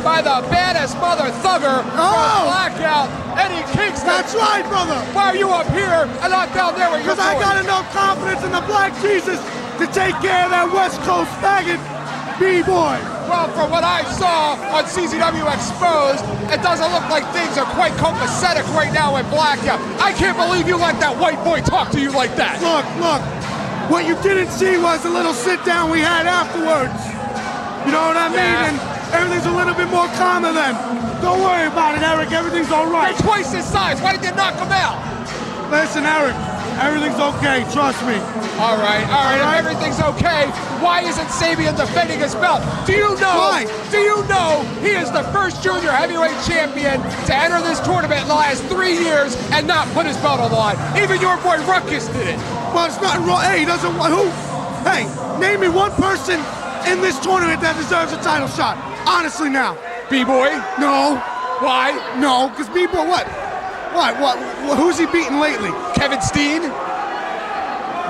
by the baddest mother thugger from Blackout, Eddie Kingston. That's right, brother. Why are you up here and not down there with your Because I got enough confidence in the Black Jesus to take care of that West Coast faggot B-boy. Well, from what I saw on CZW Exposed, it doesn't look like things are quite copacetic right now in Blackout. I can't believe you let that white boy talk to you like that. Look. What you didn't see was a little sit-down we had afterwards. You know what I mean? Yeah. And everything's a little bit more calmer then. Don't worry about it, Eric. Everything's all right. You're twice his size. Why did you knock him out? Listen, Eric. Everything's okay. Trust me. All right. If everything's okay, why isn't Sabian defending his belt? Do you know? Why? Do you know he is the first junior heavyweight champion to enter this tournament in the last 3 years and not put his belt on the line? Even your boy Ruckus did it. Well, it's not wrong. Hey, he doesn't want who? Hey, name me one person in this tournament that deserves a title shot. Honestly now. B-boy? No. Why? No, because B-boy, what? What? Who's he beaten lately? Kevin Steen?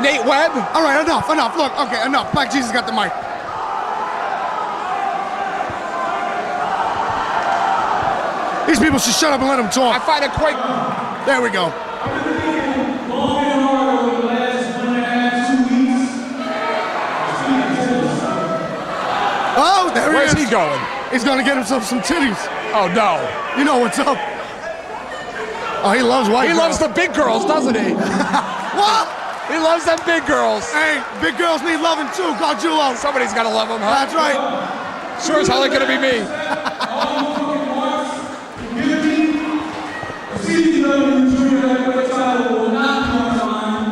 Nate Webb? All right, enough. Look, okay, enough. Black Jesus got the mic. These people should shut up and let him talk. I find it quite... There we go. Oh, there he is. Where's he going? He's going to get himself some titties. Oh, no. You know what's up. Oh, he loves white He girls. loves the big girls, doesn't he? What? He loves them big girls. Hey, big girls need loving too, Gargiulo. Somebody's got to love them, huh? That's right. Sure as hell ain't gonna be me.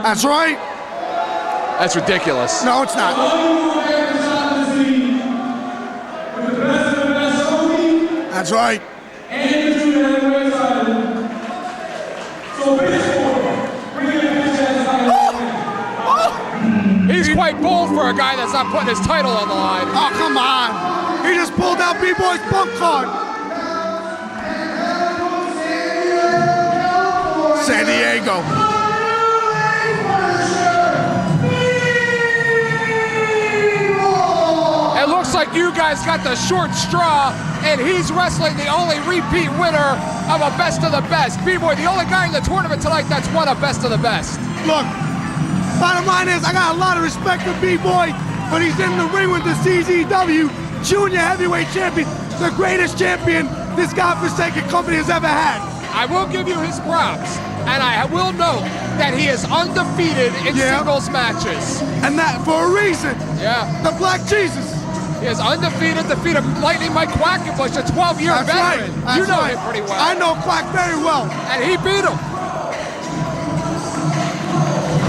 That's right. That's ridiculous. No, it's not. That's right. He's quite bold for a guy that's not putting his title on the line. Oh, come on. He just pulled out B-Boy's bump card. San Diego. It looks like you guys got the short straw, and he's wrestling the only repeat winner of a Best of the Best. B-Boy, the only guy in the tournament tonight that's won a Best of the Best. Look, bottom line is I got a lot of respect for B-Boy, but he's in the ring with the CZW Junior Heavyweight Champion, the greatest champion this godforsaken company has ever had. I will give you his props, and I will note that he is undefeated in singles matches. And that for a reason. Yeah. The Black Jesus. He is undefeated, defeated Lightning Mike Quackenbush, a 12-year That's veteran. right. You know That's him right. pretty well. I know Quack very well. And he beat him.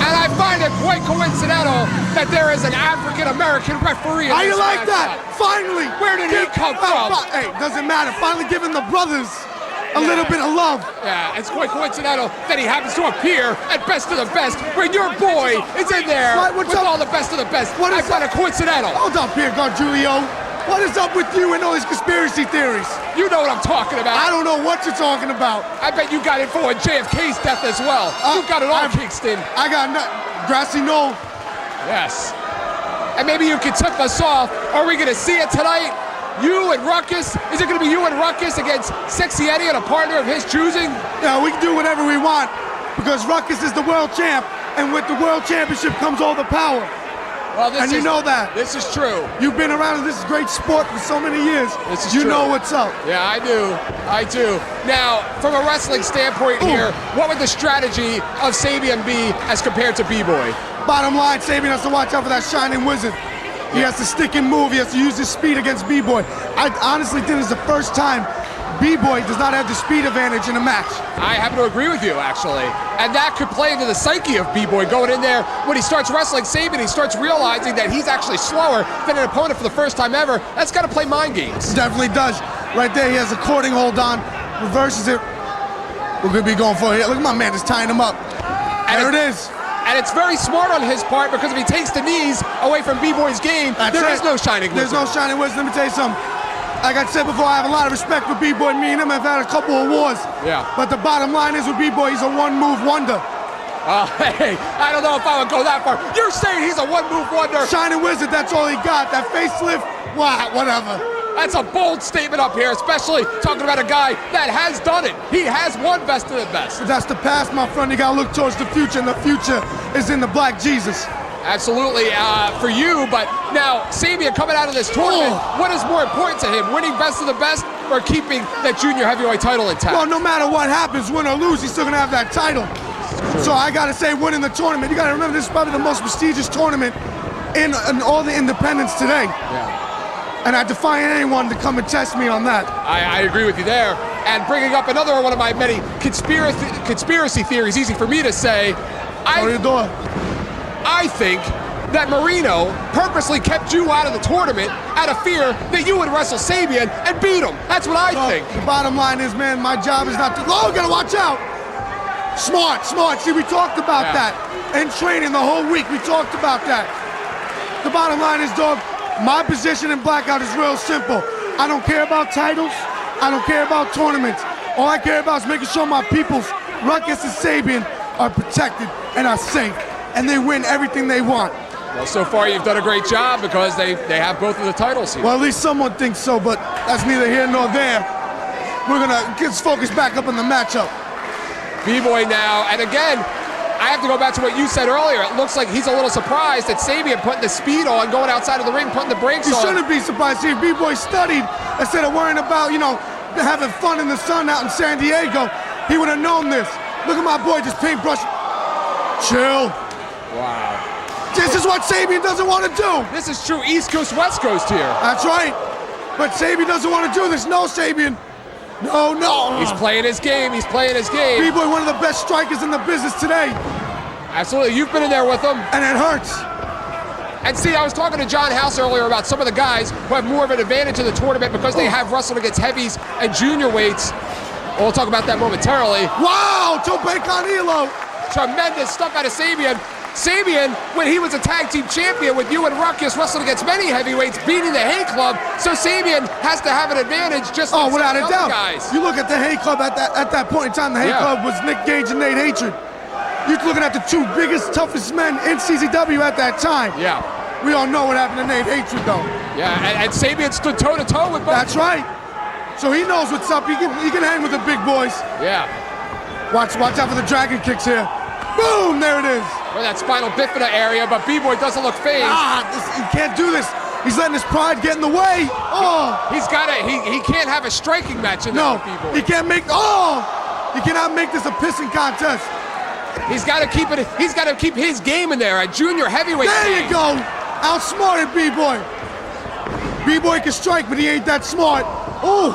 And I find it quite coincidental that there is an African-American referee in How you this like that? matchup. Finally. Where did he come from? Hey, doesn't matter. Finally giving the brothers a little bit of love. Yeah, it's quite coincidental that he happens to appear at Best of the Best when your boy is in there with all the Best of the Best. I find it coincidental. Hold up here, Gargiulo. What is up with you and all these conspiracy theories? You know what I'm talking about. I don't know what you're talking about. I bet you got info on JFK's death as well. You got it all, Kingston. I got Grassy Knoll. Yes. And maybe you can tip us off. Are we going to see it tonight? You and Ruckus? Is it going to be you and Ruckus against Sexy Eddie and a partner of his choosing? Yeah, we can do whatever we want because Ruckus is the world champ, and with the world championship comes all the power. Well, you know that. This is true. You've been around in this great sport for so many years. This is you true. know what's up. Yeah, I do. Now, from a wrestling standpoint here, what would the strategy of Sabian be as compared to B-Boy? Bottom line, Sabian has to watch out for that Shining Wizard. He has to stick and move. He has to use his speed against B-Boy. I honestly think it's the first time B-Boy does not have the speed advantage in a match. I happen to agree with you, actually. And that could play into the psyche of B-Boy going in there. When he starts wrestling Sabian, he starts realizing that he's actually slower than an opponent for the first time ever. That's got to play mind games. Definitely does. Right there, he has a cording hold on, reverses it. We're going to be going for it. Look at my man, just tying him up. There it is. And it's very smart on his part because if he takes the knees away from B-Boy's game, there is no Shining Wizard. There's no Shining Wizard. Let me tell you something. Like I said before, I have a lot of respect for B-Boy. Me and him have had a couple of wars. Yeah. But the bottom line is with B-Boy, he's a one-move wonder. Hey, I don't know if I would go that far. You're saying he's a one-move wonder. Shining Wizard, that's all he got. That facelift, whatever. That's a bold statement up here, especially talking about a guy that has done it. He has won Best of the Best. But that's the past, my friend. You gotta look towards the future, and the future is in the Black Jesus. Absolutely, for you, but now Sabian coming out of this tournament, what is more important to him, winning Best of the Best or keeping that junior heavyweight title intact? Well, no matter what happens, win or lose, he's still gonna have that title. So I gotta say, winning the tournament, you gotta remember this is probably the most prestigious tournament in all the independents today. Yeah. And I defy anyone to come and test me on that. I agree with you there. And bringing up another one of my many conspiracy theories, easy for me to say, I think that Marino purposely kept you out of the tournament out of fear that you would wrestle Sabian and beat him. That's what I think. The bottom line is, man, my job is not to, gotta watch out. Smart. See, we talked about that. In training the whole week, we talked about that. The bottom line is, dog, my position in Blackout is real simple. I don't care about titles. I don't care about tournaments. All I care about is making sure my peoples, Ruckus and Sabian, are protected and are safe. And they win everything they want. Well, so far you've done a great job because they have both of the titles here. Well, at least someone thinks so, but that's neither here nor there. We're gonna get focused back up on the matchup. B-Boy now, and again, I have to go back to what you said earlier. It looks like he's a little surprised that Sabian putting the speed on, going outside of the ring, putting the brakes on. You shouldn't be surprised. See, if B-Boy studied instead of worrying about, having fun in the sun out in San Diego, he would have known this. Look at my boy just paintbrush. Chill. Wow. This is what Sabian doesn't want to do. This is true East Coast, West Coast here. That's right. But Sabian doesn't want to do this. No, Sabian. No. He's playing his game. B-Boy, one of the best strikers in the business today. Absolutely. You've been in there with him. And it hurts. And see, I was talking to John House earlier about some of the guys who have more of an advantage in the tournament because they have wrestled against heavies and junior weights. We'll talk about that momentarily. Wow, Tope Canelo. Tremendous stuff out of Sabian. Sabian, when he was a tag team champion with you and Ruckus, wrestled against many heavyweights, beating the Hay Club. So Sabian has to have an advantage just like without a doubt. Guys. You look at the Hay Club at that point in time, the Hay Club was Nick Gage and Nate Hatred. You're looking at the two biggest, toughest men in CZW at that time. Yeah. We all know what happened to Nate Hatred, though. Yeah, and Sabian stood toe-to-toe with both. That's right. So he knows what's up. He can hang with the big boys. Yeah. Watch out for the dragon kicks here. Boom, there it is. Or that spinal bifida area, but B-Boy doesn't look phased. He can't do this. He's letting his pride get in the way. He can't have a striking match in there with B-Boy. He can't make, he cannot make this a pissing contest. He's got to keep it. He's got to keep his game in there. A junior heavyweight. There you go. Outsmarted B-Boy. B-Boy can strike, but he ain't that smart. Ooh.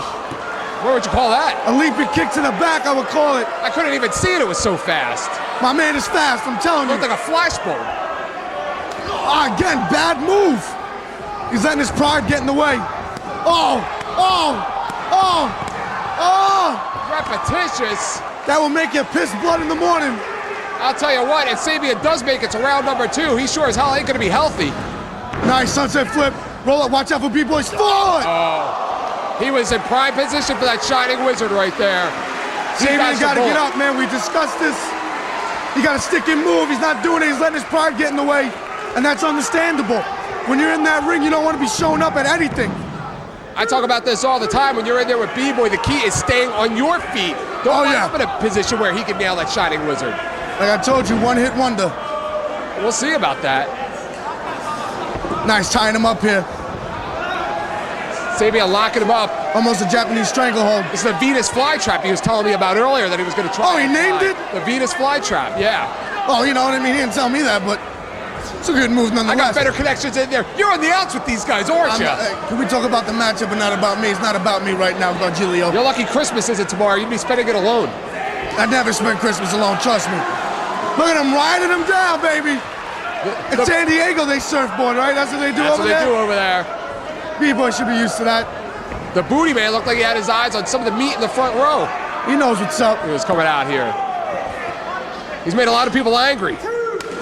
What would you call that? A leaping kick to the back, I would call it. I couldn't even see it. It was so fast. My man is fast. I'm telling you. Looked like a flashbulb. Again, bad move. He's letting his pride get in the way. Repetitious. That will make you piss blood in the morning. I'll tell you what, if Sabian does make it to round number 2, he sure as hell ain't gonna be healthy. Nice sunset flip. Roll up, watch out for B-Boy's foot. He was in prime position for that Shining Wizard right there. Sabian got to get up, man. We discussed this. He got to stick and move. He's not doing it. He's letting his pride get in the way. And that's understandable. When you're in that ring, you don't want to be showing up at anything. I talk about this all the time. When you're in there with B-Boy, the key is staying on your feet. Don't put him in a position where he can nail that Shining Wizard. Like I told you, one-hit wonder. We'll see about that. Nice tying him up here. Sabian locking him up. Almost a Japanese stranglehold. It's the Venus flytrap he was telling me about earlier that he was going to try. He named it? The Venus flytrap, yeah. Oh, you know what I mean? He didn't tell me that, but it's a good move nonetheless. I got better connections in there. You're on the outs with these guys, aren't you? Can we talk about the matchup and not about me? It's not about me right now, Gargilio. You're lucky Christmas isn't tomorrow. You'd be spending it alone. I never spend Christmas alone, trust me. Look at him riding him down, baby. In San Diego, they surfboard, right? That's what they do over there? That's what they do over there. B-Boy should be used to that. The Booty Man looked like he had his eyes on some of the meat in the front row. He knows what's up. He was coming out here. He's made a lot of people angry.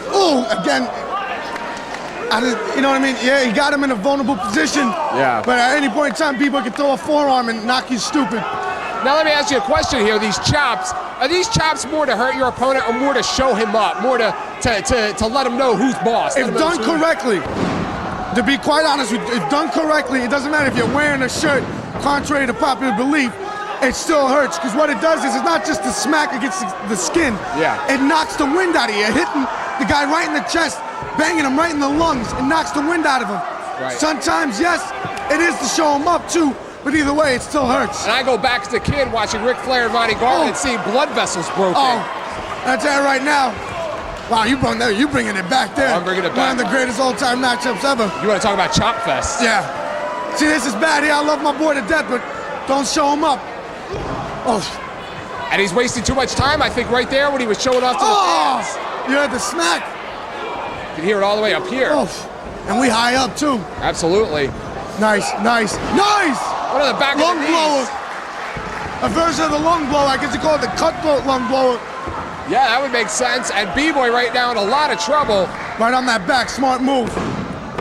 Oh, again. You know what I mean? Yeah, he got him in a vulnerable position. Yeah. But at any point in time, people can throw a forearm and knock you stupid. Now let me ask you a question here. These chops, are these chops more to hurt your opponent or more to show him up? More to let him know who's boss? If done correctly, to be quite honest with you, if done correctly, it doesn't matter if you're wearing a shirt, contrary to popular belief, it still hurts. Because what it does is it's not just the smack against the skin. Yeah. It knocks the wind out of you. You're hitting the guy right in the chest, banging him right in the lungs. It knocks the wind out of him. Right. Sometimes, yes, it is to show him up too, but either way, it still hurts. And I go back as a kid watching Ric Flair and Ronnie Garvin and seeing blood vessels broken. Oh, that's it right now. Wow, you bringing it back there. I'm bringing it back. One of the greatest all-time matchups ever. You want to talk about Chop Fest? Yeah. See, this is bad here. I love my boy to death, but don't show him up. Oh. And he's wasting too much time, I think, right there when he was showing off to the fans. You heard the smack. You can hear it all the way up here. Oh. And we high up, too. Absolutely. Nice, nice, nice! What are the back lung of the blower. knees? A version of the lung blower. I guess you call it the cutthroat lung blower. Yeah, that would make sense. And B-Boy right now in a lot of trouble. Right on that back, smart move.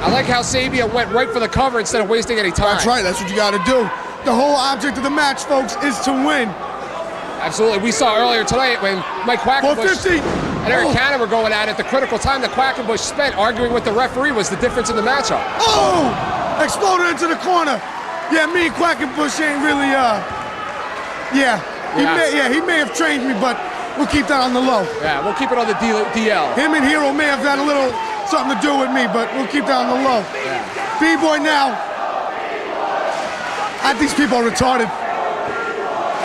I like how Sabian went right for the cover instead of wasting any time. That's right, that's what you gotta do. The whole object of the match, folks, is to win. Absolutely. We saw earlier tonight when Mike Quackenbush 450. and Eric Cannon were going at it. The critical time that Quackenbush spent arguing with the referee was the difference in the matchup. Oh! Exploded into the corner. Yeah, me and Quackenbush ain't really, he may have trained me, but we'll keep that on the low. Yeah, we'll keep it on the DL. Him and Hero may have had a little something to do with me, but we'll keep that on the low. Yeah. B-Boy now. I think these people are retarded.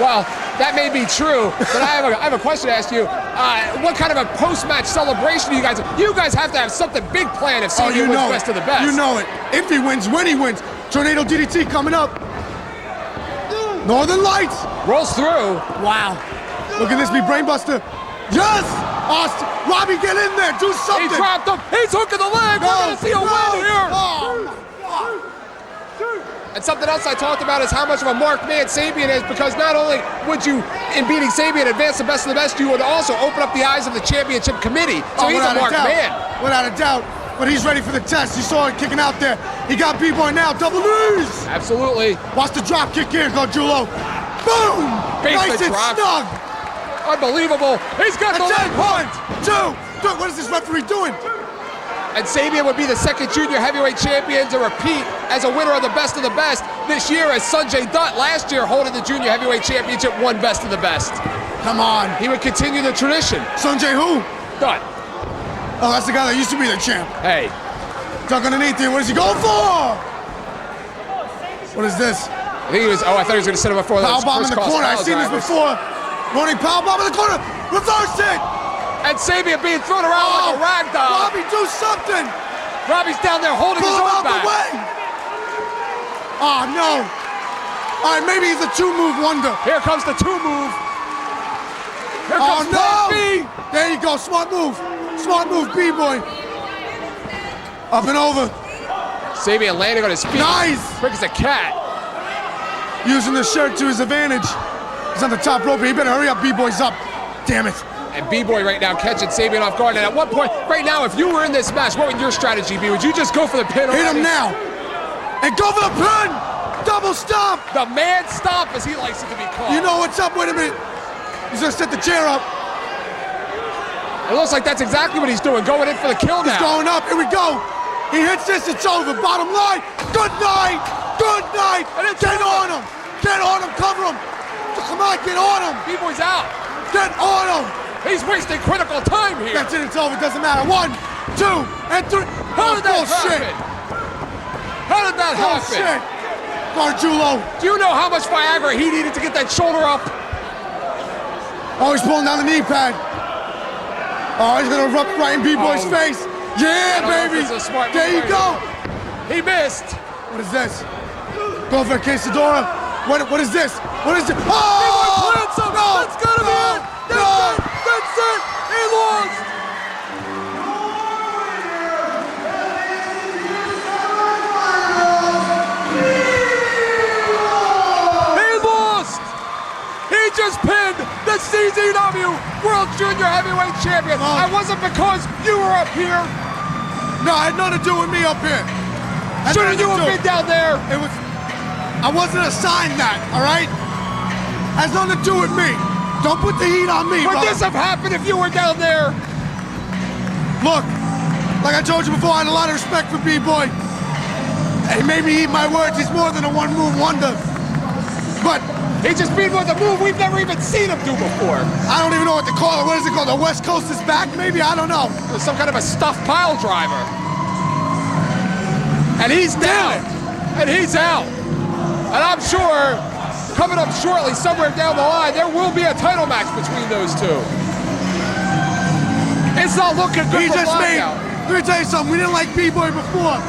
Well, that may be true, but I have a question to ask you. What kind of a post-match celebration do you guys have to have something big planned if Sabian wins best of the best. You know it. If he wins, when he wins. Tornado DDT coming up. Northern Lights. Rolls through. Wow. Look at this, be brainbuster. Yes! Austin. Robbie, get in there. Do something. He dropped him. He's hooking the leg. We're going to see a win here. Oh. And something else I talked about is how much of a marked man Sabian is, because not only would you, in beating Sabian, advance the best of the best, you would also open up the eyes of the championship committee. So he's a marked man. Without a doubt. But he's ready for the test. You saw it kicking out there. He got B-Boy now. Double knees. Absolutely. Watch the drop kick here, Gargiulo. Boom! Nice and snug. Unbelievable. He's got the leg. 1, 2, 3. What is this referee doing? And Sabian would be the second junior heavyweight champion to repeat as a winner of the best this year, as Sanjay Dutt last year holding the junior heavyweight championship won best of the best. Come on. He would continue the tradition. Sanjay who? Dutt. Oh, that's the guy that used to be the champ. Hey. Duck underneath here. What is he going for? What is this? I thought he was going to set him up for power bomb in the corner. I've seen this before. Running power bomb in the corner. Reverse it. And Sabian being thrown around like a rag doll. Robbie, do something. Robbie's down there holding his own back. Pull him out the way. Oh, no. All right, maybe he's a two-move wonder. Here comes the two-move. Here comes no. B. There you go. Smart move. Smart move, B-Boy. Up and over. Sabian landing on his feet. Nice. Quick as a cat. Using the shirt to his advantage. He's on the top rope. He better hurry up. B-Boy's up. Damn it. And B-Boy right now catching Sabian off guard. And at one point, right now, if you were in this match, what would your strategy be? Would you just go for the pin? Hit him now. And go for the pin. Double stomp. The man stomp, as he likes it to be called. You know what's up. Wait a minute. He's going to set the chair up. It looks like that's exactly what he's doing. Going in for the kill now. He's going up. Here we go. He hits this. It's over. Bottom line. Good night. Good night. And it's get on him. Get on him. Cover him. Come on. Get on him. B-Boy's out. Get on him. He's wasting critical time here. That's it. It's over. It doesn't matter. 1, 2, and 3. How did that happen? How did that happen? Shit. Gargiulo. Do you know how much Viagra he needed to get that shoulder up? Oh, he's pulling down the knee pad. Oh, he's going to erupt right in B-Boy's face. Yeah, baby. There you go. He missed. What is this? Go for a quesadilla. What is this? What is it? Oh! No! That's gotta be it! That's it! He lost! He lost! He just pinned the CZW World Junior Heavyweight Champion. It wasn't because you were up here. No, it had nothing to do with me up here. Shouldn't you have been down there? I wasn't assigned that, all right? Has nothing to do with me. Don't put the heat on me, Would this have happened if you were down there? Look, like I told you before, I had a lot of respect for B-Boy. He made me eat my words. He's more than a one-move wonder. But He just beat with a move we've never even seen him do before. I don't even know what to call it. What is it called? The West Coast is back, maybe? I don't know. Some kind of a stuffed pile driver. And he's down. And he's out. And I'm sure, coming up shortly, somewhere down the line, there will be a title match between those two. It's not looking good for Blackout. Let me tell you something. We didn't like B-Boy before.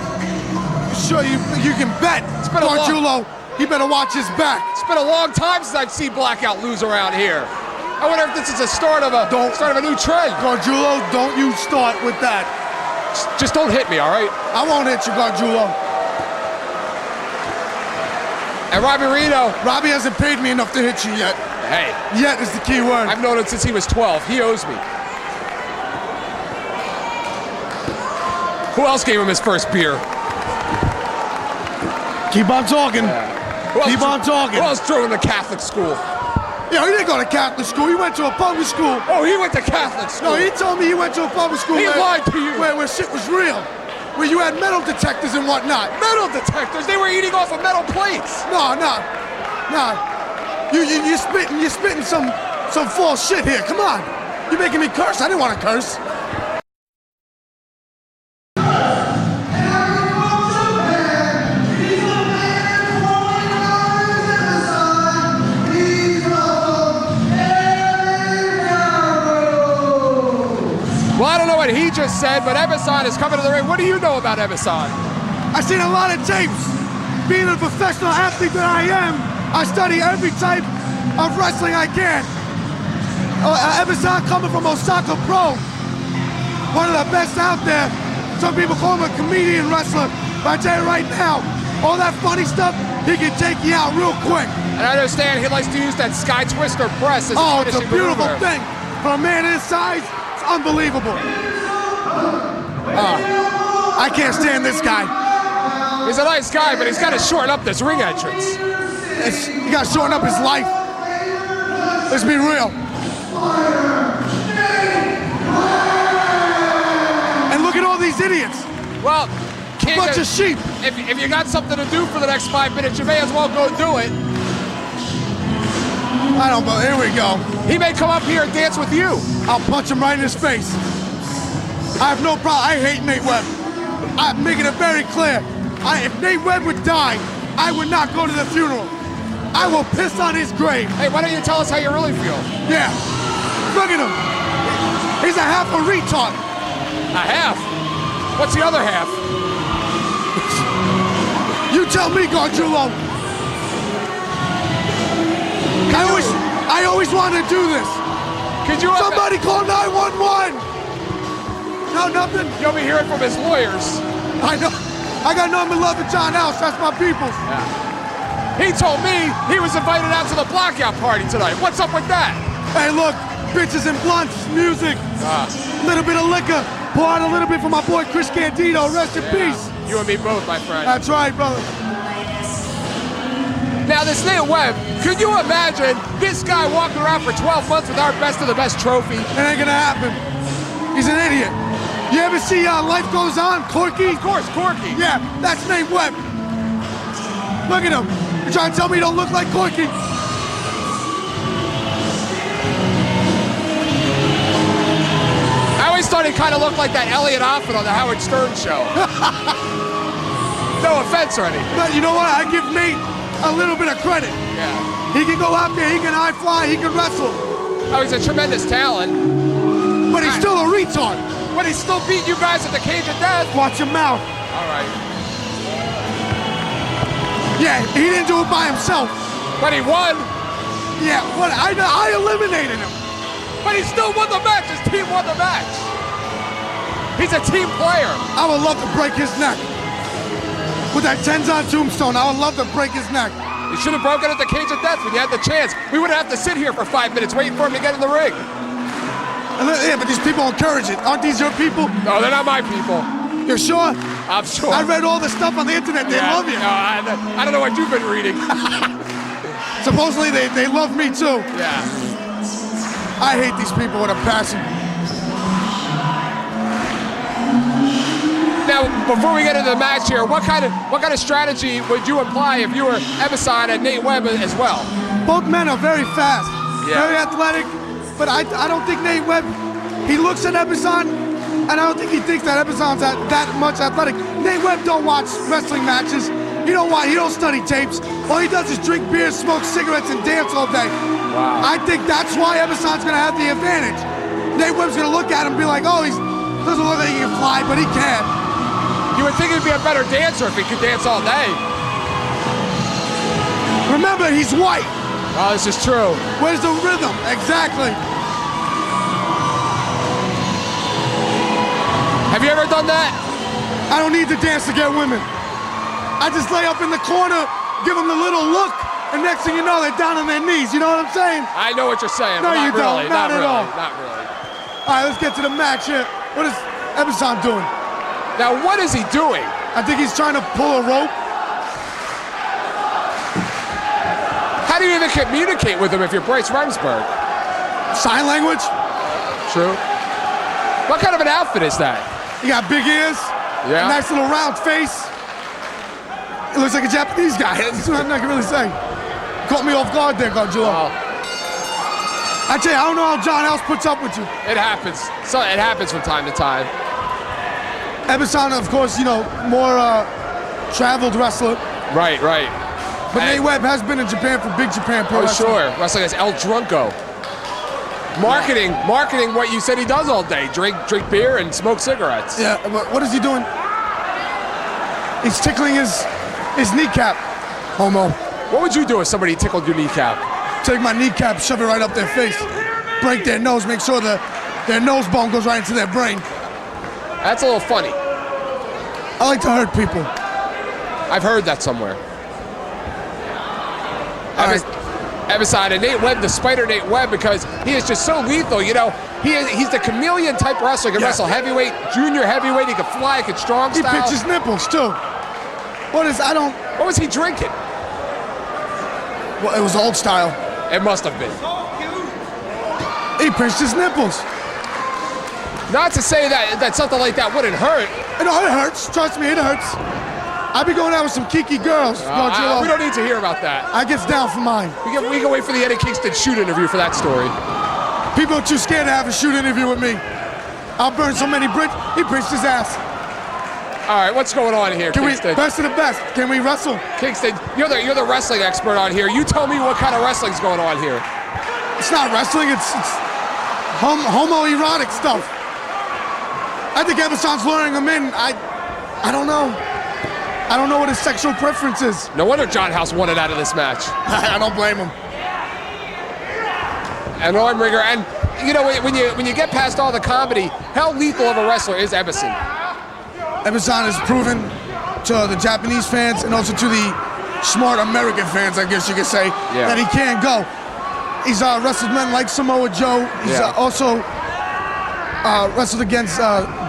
Sure, you can bet. been a long- Gargiulo, he better watch his back. It's been a long time since I've seen Blackout lose around here. I wonder if this is a start of a new trend. Gargiulo, don't you start with that. Just don't hit me, all right? I won't hit you, Gargiulo. And Robbie Reno. Robbie hasn't paid me enough to hit you yet. Hey. Yet is the key word. I've known him since he was 12. He owes me. Who else gave him his first beer? Keep on talking. Keep on talking. Who else drove him to Catholic school? Yeah, he didn't go to Catholic school. He went to a public school. Oh, he went to Catholic school. No, he told me he went to a public school. He lied to you. Where shit was real. Where you had metal detectors and whatnot. Metal detectors? They were eating off of metal plates. No. You're spitting some false shit here. Come on. You're making me curse. I didn't want to curse. Well, I don't know what he just said, but Emerson is coming to the ring. What do you know about Emerson? I've seen a lot of tapes. Being a professional athlete that I am, I study every type of wrestling I can. Emerson coming from Osaka Pro, one of the best out there. Some people call him a comedian wrestler, but I tell you right now, all that funny stuff, he can take you out real quick. And I understand he likes to use that Sky Twister press as Oh, a it's a finishing beautiful maneuver. thing. For a man his size, it's unbelievable. I can't stand this guy. He's a nice guy, but he's got to shorten up this ring entrance. He got to shorten up his life. Let's be real. And look at all these idiots. Well, King, Bunch of sheep. If you got something to do for the next 5 minutes, you may as well go do it. I don't know. Here we go. He may come up here and dance with you. I'll punch him right in his face. I have no problem. I hate Nate Webb. I'm making it very clear. If Nate Webb would die, I would not go to the funeral. I will piss on his grave. Hey, why don't you tell us how you really feel? Yeah. Look at him. He's a half a retard. A half? What's the other half? You tell me, Gargiulo. I always wanted to do this. Could you Somebody call 911. No, nothing. You'll be hearing from his lawyers. I know. I got nothing but love for John House. That's my people. He told me he was invited out to the Blackout party tonight. What's up with that? Hey, look, bitches and blunts, music, little bit of liquor. Pour out a little bit for my boy Chris Candido. Rest in peace. You and me both, my friend. That's right, brother. Now, this Nate Webb, could you imagine this guy walking around for 12 months with our best of the best trophy? It ain't gonna happen. He's an idiot. You ever see Life Goes On, Corky? Of course, Corky. Yeah, that's Nate Webb. Look at him. You trying to tell me he don't look like Corky? I always thought he kind of looked like that Elliot Offit on the Howard Stern show. No offense or anything. But you know what? I give Nate a little bit of credit. Yeah. He can go out there, he can high fly, he can wrestle. Oh, he's a tremendous talent. But he's still a retard. But he still beat you guys at the Cage of Death. Watch your mouth. All right. Yeah, he didn't do it by himself. But he won. Yeah, what? I eliminated him. But he still won the match. His team won the match. He's a team player. I would love to break his neck. With that Tenzan tombstone, I would love to break his neck. You should have broken at the Cage of Death when you had the chance. We wouldn't have to sit here for 5 minutes waiting for him to get in the ring. Yeah, but these people encourage it. Aren't these your people? No, they're not my people. You're sure? I'm sure. I read all the stuff on the internet. They love you. No, I don't know what you've been reading. Supposedly they love me too. Yeah. I hate these people with a passion. Now, before we get into the match here, what kind of strategy would you apply if you were Ebison and Nate Webb as well? Both men are very fast, Yeah. very athletic, but I don't think Nate Webb, he looks at Ebison, and I don't think he thinks that Ebison's that much athletic. Nate Webb don't watch wrestling matches. He don't study tapes. All he does is drink beer, smoke cigarettes, and dance all day. Wow. I think that's why Ebison's gonna have the advantage. Nate Webb's gonna look at him and be like, oh, he doesn't look like he can fly, but he can. You would think he'd be a better dancer if he could dance all day. Remember, he's white. Oh, this is true. Where's the rhythm? Exactly. Have you ever done that? I don't need to dance to get women. I just lay up in the corner, give them the little look, and next thing you know, they're down on their knees. You know what I'm saying? I know what you're saying, No, but you not really. don't. Not at really. all. Not really. All right, let's get to the match here. What is Ebison doing? Now, what is he doing? I think he's trying to pull a rope. How do you even communicate with him if you're Bryce Remsburg? Sign language. True. What kind of an outfit is that? He got big ears. Yeah. A nice little round face. It looks like a Japanese guy. That's what I can really say. Caught me off guard there, Godzilla. Well, I tell you, I don't know how John House puts up with you. it happens. So it happens from time to time. Ebison, of course, you know, more traveled wrestler. Right. But Hey. Nate Webb has been in Japan for Big Japan Pro Oh, Wrestling. sure. Wrestling as El Drunko. Marketing what you said he does all day. Drink beer and smoke cigarettes. Yeah, but what is he doing? He's tickling his kneecap. Homo. What would you do if somebody tickled your kneecap? Take my kneecap, shove it right up their face. Break their nose, make sure their nose bone goes right into their brain. That's a little funny. I like to hurt people. I've heard that somewhere. All right. Ebison and Nate Webb, the Spider Nate Webb, because he is just so lethal. You know, he's the chameleon type wrestler. He can Yeah. wrestle heavyweight, junior heavyweight. He can fly, he can strong He style. pinches nipples too. What was he drinking? Well, it was old style. It must have been. He pinched his nipples. Not to say that something like that wouldn't hurt. You know, it hurts. Trust me, it hurts. I be going out with some kiki girls. We don't need to hear about that. I gets down for mine. We can wait for the Eddie Kingston shoot interview for that story. People are too scared to have a shoot interview with me. I'll burn so many bridges. He pinched his ass. All right, what's going on here, Can we, Kingston? best of the best, can we wrestle? Kingston, you're the wrestling expert on here. You tell me what kind of wrestling's going on here. It's not wrestling, it's homoerotic stuff. I think Ebison's luring him in. I don't know. I don't know what his sexual preference is. No wonder John House wanted out of this match. I don't blame him. And Armringer, and you know when you get past all the comedy, how lethal of a wrestler is Ebison? Ebison has proven to the Japanese fans and also to the smart American fans, I guess you could say, that he can go. He's wrestled men like Samoa Joe. He's also wrestled against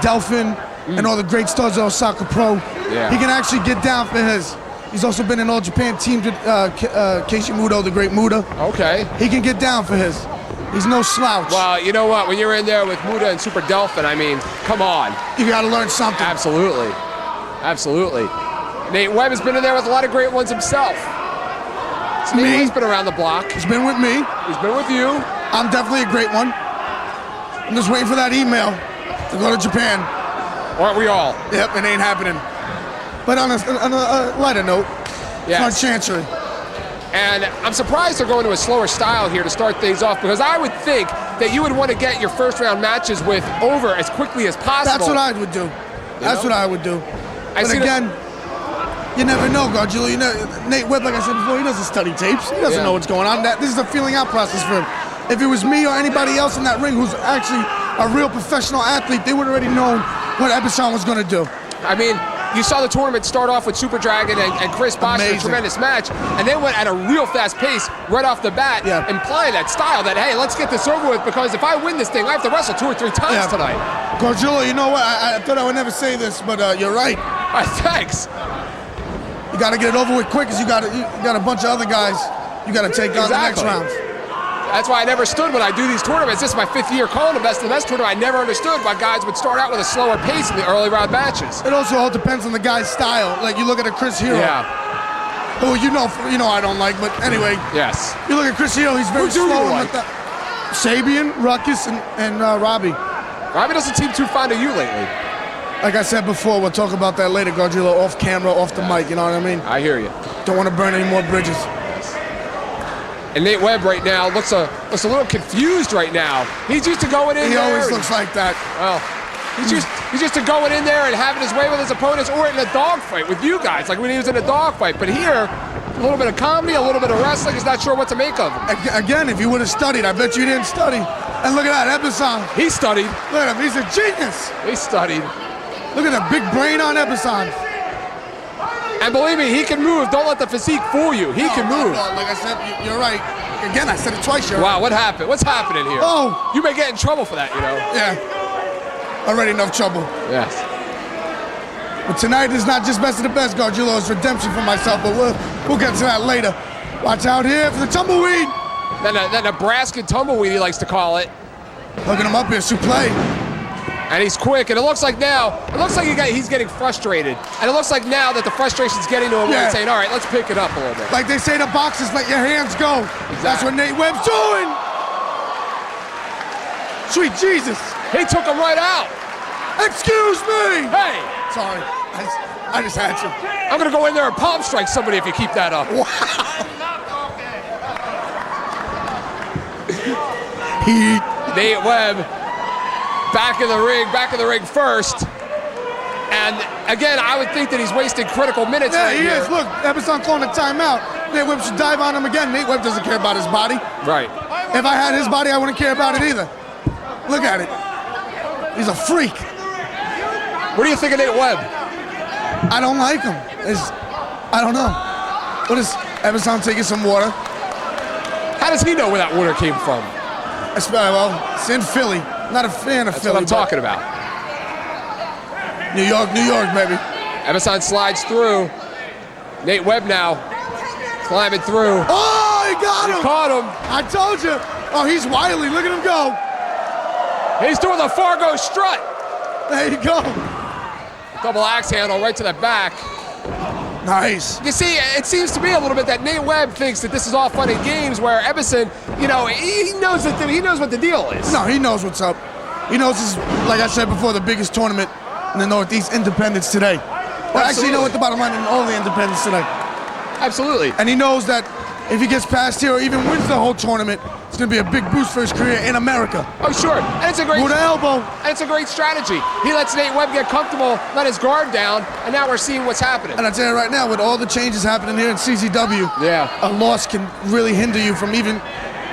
Delphin and all the great stars of Osaka Pro. Yeah. He can actually get down for his. He's also been in All Japan teamed with Keishi Muto, the great Muta. Okay. He can get down for his. He's no slouch. Well, you know what? When you're in there with Muta and Super Delphin, I mean, come on. You got to learn something. Absolutely. Nate Webb has been in there with a lot of great ones himself. Me. He's been around the block. He's been with me. He's been with you. I'm definitely a great one. I'm just waiting for that email to go to Japan. Aren't we all? Yep, it ain't happening. But on a lighter note, Yes. it's on Chancery. And I'm surprised they're going to a slower style here to start things off, because I would think that you would want to get your first round matches with over as quickly as possible. That's what I would do. That's what I would do. But again, you never know, Godzilla. You know, Nate Webb, like I said before, he doesn't study tapes. He doesn't know what's going on. This is a feeling out process for him. If it was me or anybody else in that ring who's actually a real professional athlete, they would have already known what Ebison was going to do. I mean, you saw the tournament start off with Super Dragon and Chris Bosh in a tremendous match, and they went at a real fast pace right off the bat, implying that style that, hey, let's get this over with, because if I win this thing, I have to wrestle 2 or 3 times tonight. Godzilla, you know what? I thought I would never say this, but you're right. Thanks. You got to get it over with quick, because you got a bunch of other guys you got to take on the next round. That's why I never stood when I do these tournaments. This is my 5th year calling the Best of the Best tournament. I never understood why guys would start out with a slower pace in the early round matches. It also all depends on the guy's style. Like you look at a Chris Hero. Yeah. Who you know I don't like, but anyway. Yes. You look at Chris Hero, he's very slow. Like? Sabian, Ruckus, and Robbie. Robbie doesn't seem too fond of you lately. Like I said before, we'll talk about that later, Gargiulo, off camera, off the mic, you know what I mean? I hear you. Don't want to burn any more bridges. And Nate Webb right now looks a little confused right now. He's used to going in there. He always looks like that. Well, he's used to going in there and having his way with his opponents or in a dogfight with you guys, like when he was in a dogfight. But here, a little bit of comedy, a little bit of wrestling. He's not sure what to make of him. Again, if you would have studied, I bet you didn't study. And look at that, Emerson. He studied. Look at him, he's a genius. He studied. Look at that big brain on Emerson. And believe me, he can move. Don't let the physique fool you. He can move. No, like I said, you're right. Again, I said it twice. Wow, what happened? What's happening here? Oh. You may get in trouble for that, you know. Yeah. Already enough trouble. Yes. But tonight is not just Best of the Best, Gargiulo. It's redemption for myself, but we'll get to that later. Watch out here for the tumbleweed. That Nebraska tumbleweed, he likes to call it. Hooking him up here, Suplee. And he's quick, and it looks like he's getting frustrated. And it looks like now that the frustration's getting to him, where he's saying, all right, let's pick it up a little bit. Like they say to boxers, let your hands go. Exactly. That's what Nate Webb's doing. Sweet Jesus. He took him right out. Excuse me. Hey. Sorry, I just had to. I'm going to go in there and palm strike somebody if you keep that up. Wow. Nate Webb back in the ring first. And again, I would think that he's wasting critical minutes right here. Yeah, he is. Look, Emerson calling a timeout. Nate Webb should dive on him again. Nate Webb doesn't care about his body. Right. If I had his body, I wouldn't care about it either. Look at it. He's a freak. What do you think of Nate Webb? I don't like him. I don't know. What is Emerson taking some water? How does he know where that water came from? Well, it's in Philly. Not a fan of Philly. That's what I'm talking about. New York, baby. Emerson slides through. Nate Webb now climbing through. Oh, he got him. He caught him. I told you. Oh, he's wily. Look at him go. He's doing the Fargo strut. There you go. Double axe handle right to the back. Nice. You see, it seems to me a little bit that Nate Webb thinks that this is all fun and games, where Emerson, he knows what the deal is. No, he knows what's up. He knows this is, like I said before, the biggest tournament in the Northeast independents today. Well, actually, you know what the bottom line in all the independents today. Absolutely. And he knows that if he gets past here or even wins the whole tournament, it's going to be a big boost for his career in America. Oh, sure. And it's a great elbow. And it's a great strategy. He lets Nate Webb get comfortable, let his guard down, and now we're seeing what's happening. And I tell you right now, with all the changes happening here in CZW, a loss can really hinder you from even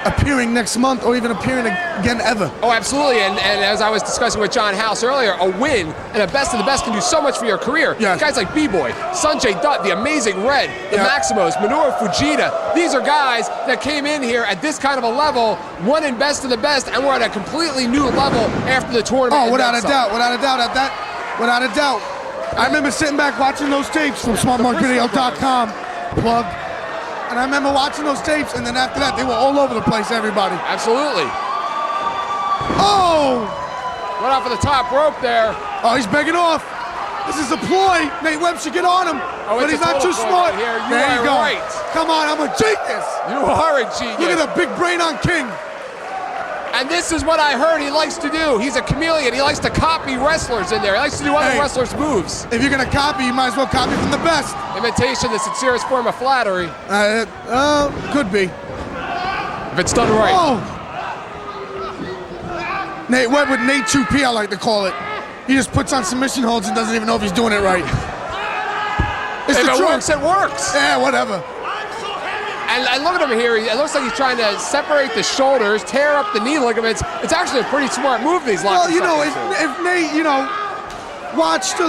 appearing next month or even appearing again ever. Oh, absolutely. And as I was discussing with John House earlier, a win and a best of the best can do so much for your career. Yes. Guys like B-Boy, Sanjay Dutt, the Amazing Red, the Maximos, Minoru Fujita. These are guys that came in here at this kind of a level, won in best of the best, and we're at a completely new level after the tournament. Oh, without a doubt. I remember sitting back watching those tapes from SmartMarkVideo.com. Plug. And I remember watching those tapes, and then after that, they were all over the place, everybody. Absolutely. Oh! Right off of the top rope there. Oh, he's begging off. This is a ploy. Nate Webb should get on him, but he's not too smart. Here. There you go. Right. Come on, I'm a genius. You are a genius. Look at the big brain on King. And this is what I heard he likes to do. He's a chameleon. He likes to copy wrestlers in there. He likes to do other wrestlers' moves. If you're going to copy, you might as well copy from the best. Imitation, the sincerest form of flattery. Could be. If it's done right. Oh! Nate Webb with Nate 2P, I like to call it. He just puts on submission holds and doesn't even know if he's doing it right. If it works, it works. Yeah, whatever. And look at him here. It looks like he's trying to separate the shoulders, tear up the knee ligaments. It's actually a pretty smart move these locks. Well, if Nate, watched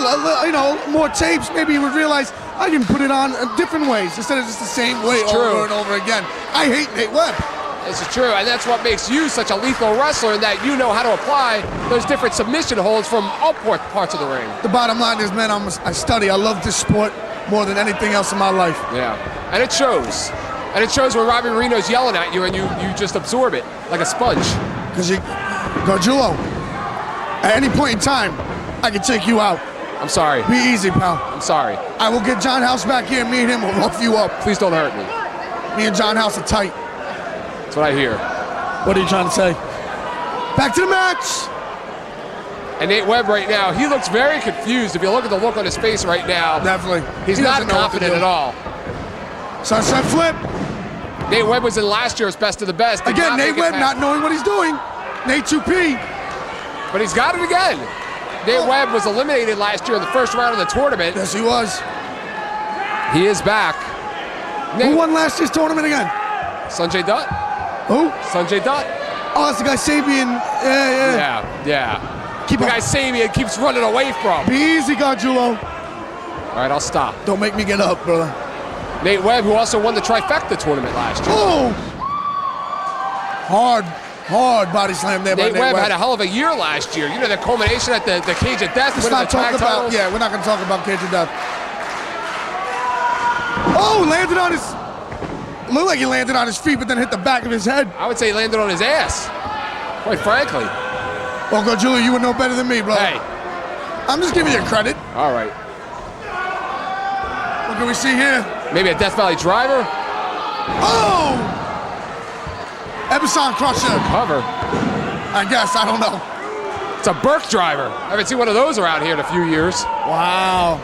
more tapes, maybe he would realize I can put it on different ways instead of just the same way over and over again. I hate Nate Webb. This is true, and that's what makes you such a lethal wrestler, in that you know how to apply those different submission holds from all parts of the ring. The bottom line is, man, I study. I love this sport more than anything else in my life. Yeah, and it shows. And it shows when Robbie Marino's yelling at you and you just absorb it like a sponge. Because Gargiulo, at any point in time, I can take you out. I'm sorry. Be easy, pal. I'm sorry. I will get John House back here, and me and him will rough you up. Please don't hurt me. Me and John House are tight. That's what I hear. What are you trying to say? Back to the match. And Nate Webb right now, he looks very confused. If you look at the look on his face right now, Definitely. He's not confident at all. Sunset flip. Nate Webb was in last year's Best of the Best. Again, Nate Webb not knowing what he's doing. Nate 2P. But he's got it again. Nate Webb was eliminated last year in the first round of the tournament. Yes, he was. He is back. Who won last year's tournament again? Sanjay Dutt. Who? Sanjay Dutt. Oh, that's the guy Sabian. Yeah. The guy Sabian keeps running away from. Be easy, Gargiulo. All right, I'll stop. Don't make me get up, brother. Nate Webb, who also won the trifecta tournament last year. Oh! Hard body slam there by Nate Nate Webb Webb. had a hell of a year last year. You know, the culmination at the Cage of Death. Let's not talk about, we're not going to talk about Cage of Death. Oh, landed on his, looked like he landed on his feet, but then hit the back of his head. I would say he landed on his ass, quite frankly. Well, Gargiulo, you would know better than me, brother. Hey. I'm just giving you credit. All right. What can we see here? Maybe a Death Valley driver? Oh! Emerson Crusher. Cover. I guess, I don't know. It's a Burke driver. I haven't seen one of those around here in a few years. Wow.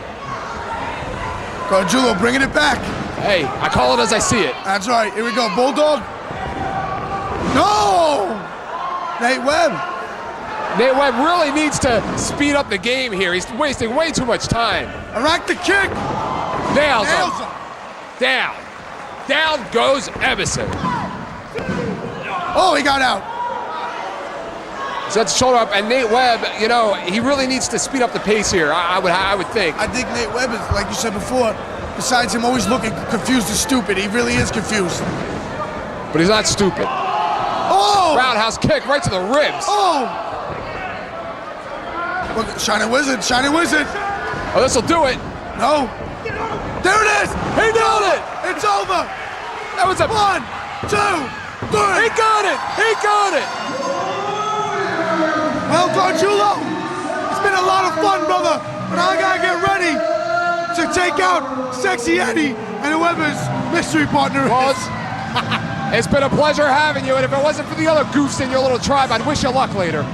Gargiulo bringing it back. Hey, I call it as I see it. That's right. Here we go. Bulldog. No! Nate Webb. Nate Webb really needs to speed up the game here. He's wasting way too much time. Arac the kick. Nails him. Down. Down goes Emerson. Oh, he got out. Sets the shoulder up, and Nate Webb, you know, he really needs to speed up the pace here, I would think. I think Nate Webb is, like you said before, besides him always looking confused and stupid, he really is confused. But he's not stupid. Oh! Roundhouse kick right to the ribs. Oh! Look, Shining Wizard. Oh, this'll do it. No. There it is! He got it! It's over! That was a 1, 2, 3! He got it! Well, Gargiulo, it's been a lot of fun, brother, but I gotta get ready to take out Sexy Eddie and whoever his mystery partner is. It's been a pleasure having you, and if it wasn't for the other goofs in your little tribe, I'd wish you luck later.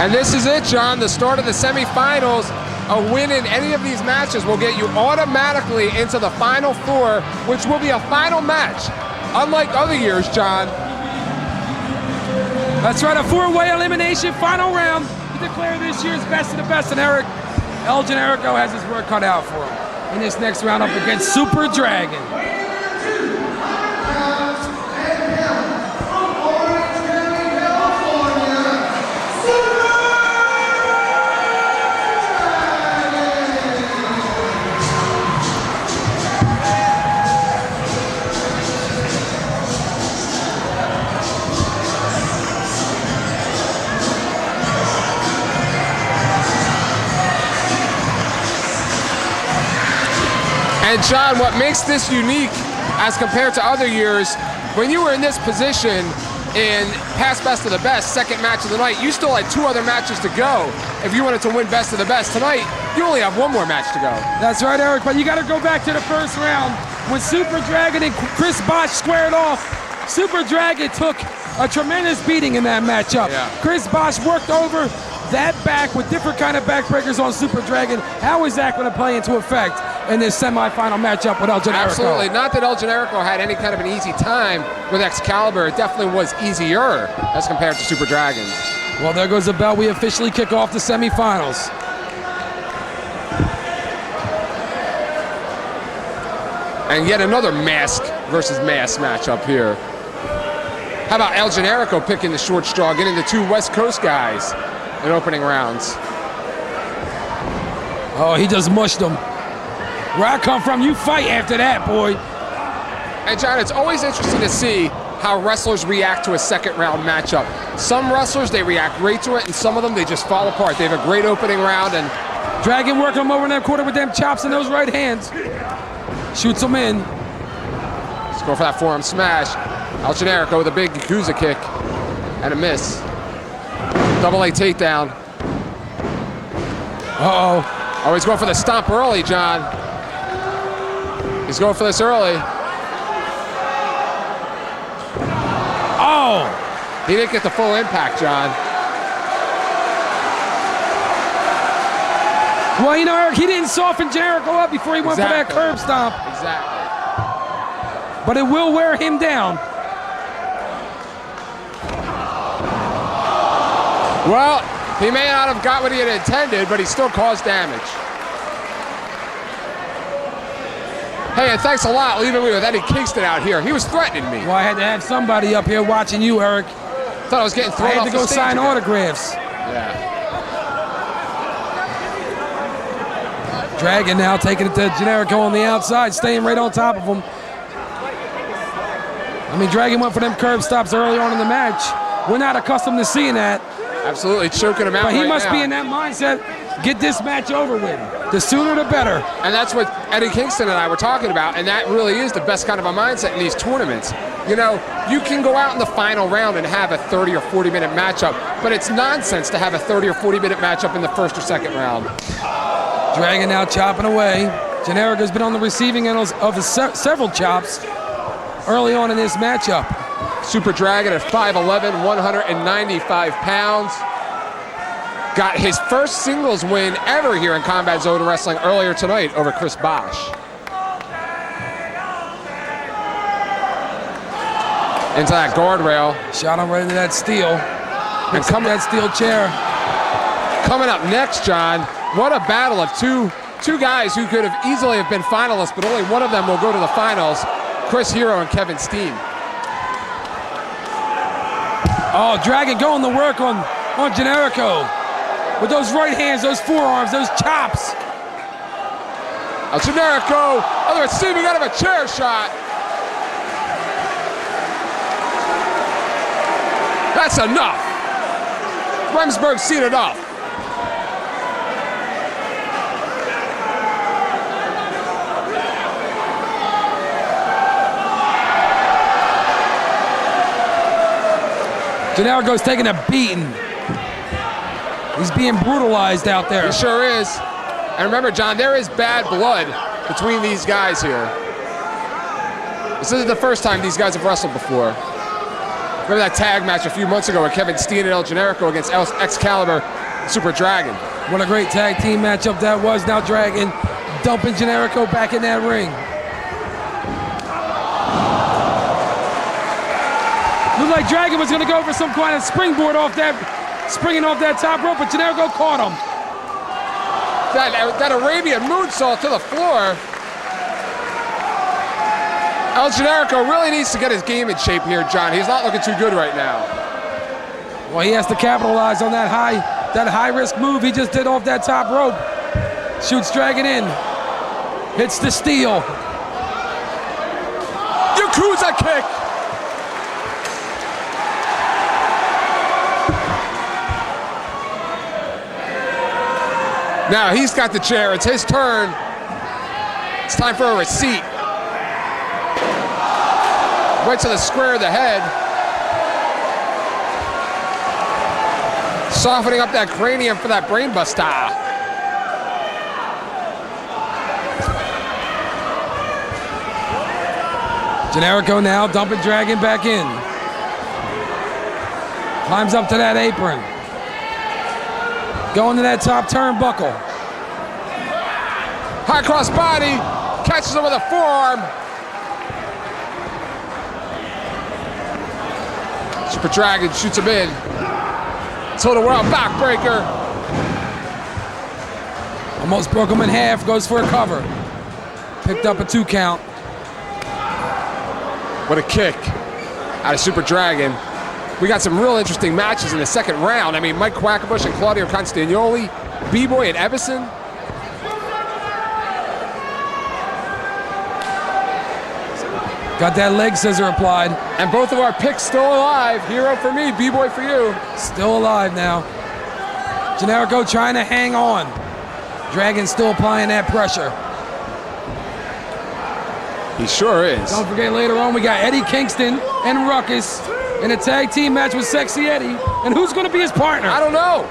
And this is it, John, the start of the semifinals. A win in any of these matches will get you automatically into the Final Four, which will be a final match. Unlike other years, John. That's right, a four-way elimination final round to declare this year's best of the best. And El Generico has his work cut out for him in this next round up against Super Dragon. And John, what makes this unique as compared to other years, when you were in this position in past Best of the Best, second match of the night, you still had 2 other matches to go. If you wanted to win Best of the Best tonight, you only have 1 more match to go. That's right, Eric, but you got to go back to the first round when Super Dragon and Chris Bosh squared off. Super Dragon took a tremendous beating in that matchup. Yeah. Chris Bosh worked over that back with different kind of backbreakers on Super Dragon. How is that going to play into effect in this semifinal matchup with El Generico? Absolutely. Not that El Generico had any kind of an easy time with Excalibur. It definitely was easier as compared to Super Dragon. Well, there goes the bell. We officially kick off the semifinals. And yet another mask versus mask matchup here. How about El Generico picking the short straw, getting the 2 West Coast guys in opening rounds? Oh, he just mushed them. Where I come from, you fight after that, boy. And John, it's always interesting to see how wrestlers react to a second round matchup. Some wrestlers, they react great to it, and some of them, they just fall apart. They have a great opening round, and Dragon working him over in that quarter with them chops and those right hands. Shoots him in. let's go for that forearm smash. El Generico with a big Yakuza kick and a miss. Double A takedown. Uh-oh. Oh, he's going for the stomp early, John. He's going for this early. Oh! He didn't get the full impact, John. Well, you know, Eric, he didn't soften Generico up before he went for that curb stomp. Exactly. But it will wear him down. Well, he may not have got what he had intended, but he still caused damage. Hey, and thanks a lot leaving me with Eddie Kingston out here. He was threatening me. Well, I had to have somebody up here watching you, Eric. Thought I was getting thrown I off had to the go stage sign again. autographs. Yeah. Dragon now taking it to Generico on the outside, staying right on top of him. I mean, Dragon went for them curb stops early on in the match. We're not accustomed to seeing that. Absolutely choking him out But he right must now. be in that mindset, get this match over with. The sooner the better. And that's what Eddie Kingston and I were talking about, and that really is the best kind of a mindset in these tournaments. You know, you can go out in the final round and have a 30 or 40-minute matchup, but it's nonsense to have a 30 or 40-minute matchup in the first or second round. Dragon now chopping away. Generico's been on the receiving end of several chops early on in this matchup. Super Dragon at 5'11", 195 pounds. Got his first singles win ever here in Combat Zone Wrestling earlier tonight over Chris Bosh. Into that guardrail. Shot him right into that steel. And coming that steel chair. Coming up next, John, what a battle of two guys who could have easily have been finalists, but only one of them will go to the finals, Chris Hero and Kevin Steen. Oh, Dragon going to work on Generico. With those right hands, those forearms, those chops. El Generico, other receiving out of a chair shot. That's enough. Remsburg's seen enough. Generico's taking a beating. He's being brutalized out there. He sure is. And remember, John, there is bad blood between these guys here. This isn't the first time these guys have wrestled before. Remember that tag match a few months ago with Kevin Steen and El Generico against Excalibur, Super Dragon. What a great tag team matchup that was. Now Dragon dumping Generico back in that ring. Looked like Dragon was going to go for some kind of springboard springing off that top rope, but Generico caught him. That Arabian moonsault to the floor. El Generico really needs to get his game in shape here, John. He's not looking too good right now. Well, he has to capitalize on that high-risk move he just did off that top rope. Shoots Dragon in. Hits the steel. Yakuza kick. Now he's got the chair. It's his turn. It's time for a receipt. Right to the square of the head. Softening up that cranium for that brain buster. Generico now dumping Dragon back in. Climbs up to that apron. Going to that top turnbuckle. High cross body. Catches him with a forearm. Super Dragon shoots him in. Total World backbreaker. Almost broke him in half, goes for a cover. Picked up a 2 count. What a kick out of Super Dragon. We got some real interesting matches in the second round. I mean, Mike Quackenbush and Claudio Castagnoli, B-Boy and Evison. Got that leg scissor applied. And both of our picks still alive. Hero for me, B-Boy for you. Still alive now. Generico trying to hang on. Dragon still applying that pressure. He sure is. Don't forget, later on we got Eddie Kingston and Ruckus in a tag team match with Sexy Eddie. And who's going to be his partner? I don't know.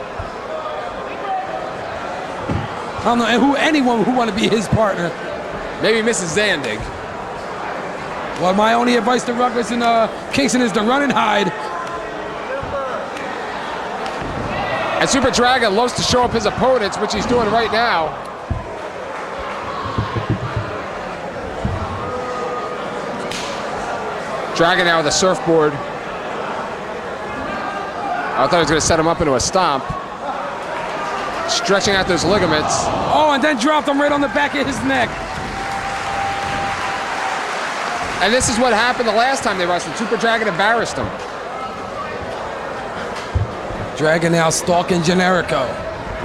I don't know anyone who want to be his partner. Maybe Mrs. Zandig. Well, my only advice to Ruckus and Kingston is to run and hide. And Super Dragon loves to show up his opponents, which he's doing right now. Dragon now with a surfboard. I thought he was going to set him up into a stomp. Stretching out those ligaments. Oh, and then dropped him right on the back of his neck. And this is what happened the last time they wrestled. Super Dragon embarrassed him. Dragon now stalking Generico.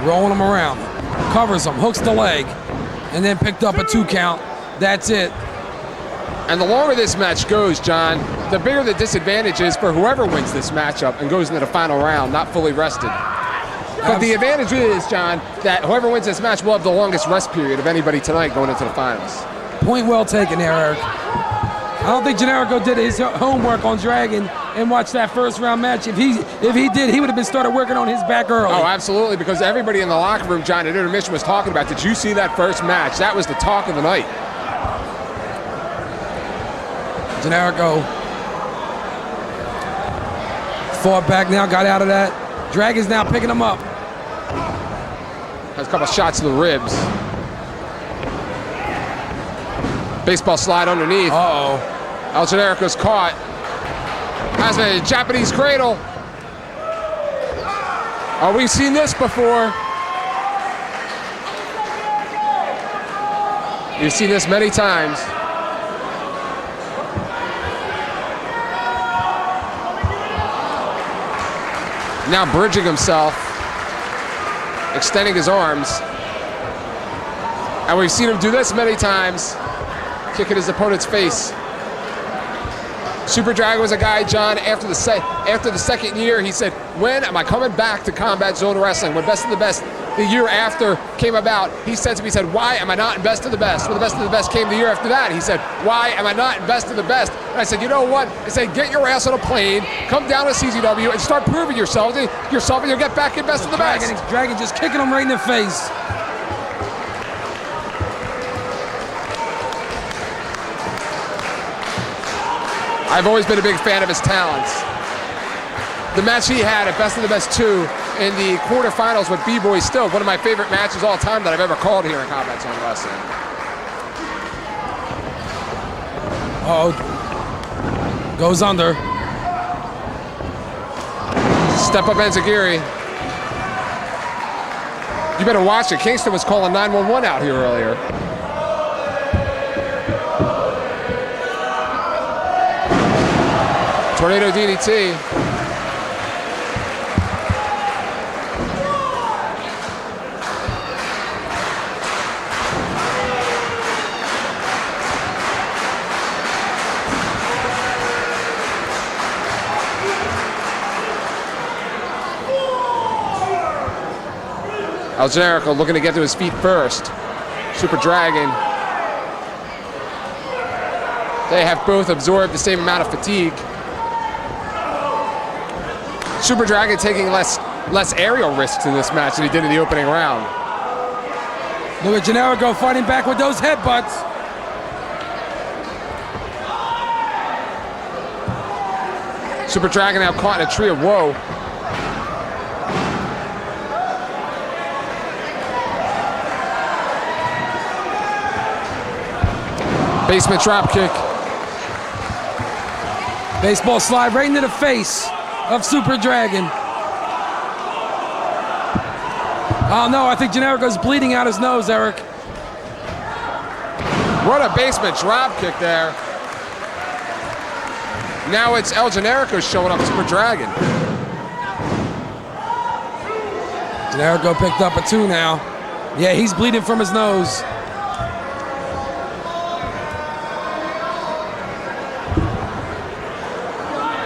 Rolling him around. Covers him, hooks the leg. And then picked up a 2 count. That's it. And the longer this match goes, John, the bigger the disadvantage is for whoever wins this matchup and goes into the final round not fully rested. But the advantage is, John, that whoever wins this match will have the longest rest period of anybody tonight going into the finals. Point well taken there, Eric. I don't think Generico did his homework on Dragon and watched that first round match. If he did, he would have been started working on his back early. Oh, absolutely, because everybody in the locker room, John, at intermission was talking about, did you see that first match? That was the talk of the night. Generico fought back now, got out of that. Dragon's now picking him up. Has a couple shots to the ribs. Baseball slide underneath. Uh-oh. El Generico's caught. Has a Japanese cradle. Oh, we've seen this before. You've seen this many times. Now bridging himself, extending his arms. And we've seen him do this many times, kicking his opponent's face. Super Dragon was a guy, John, after the second year, he said, when am I coming back to Combat Zone Wrestling? When Best of the Best, the year after, came about, he said to me, he said, why am I not in Best of the Best? When the Best of the Best came the year after that, he said, why am I not in Best of the Best? And I said, you know what? I said, get your ass on a plane, come down to CZW, and start proving yourself, and you'll get back in Best of the Best. Dragon just kicking him right in the face. I've always been a big fan of his talents. the match he had at Best of the Best 2 in the quarterfinals with B-Boy, still one of my favorite matches all time that I've ever called here in Combat Zone Wrestling. Uh-oh. Goes under. Step up Enziguri. You better watch it. Kingston was calling 911 out here earlier. Tornado DDT. El Generico looking to get to his feet first. Super Dragon. They have both absorbed the same amount of fatigue. Super Dragon taking less aerial risks in this match than he did in the opening round. Look at Generico fighting back with those headbutts. Super Dragon now caught in a tree of woe. Basement drop kick. Baseball slide right into the face of Super Dragon. Oh no, I think Generico's bleeding out his nose, Eric. What a basement drop kick there. Now it's El Generico showing up Super Dragon. Generico picked up a 2 now. Yeah, he's bleeding from his nose.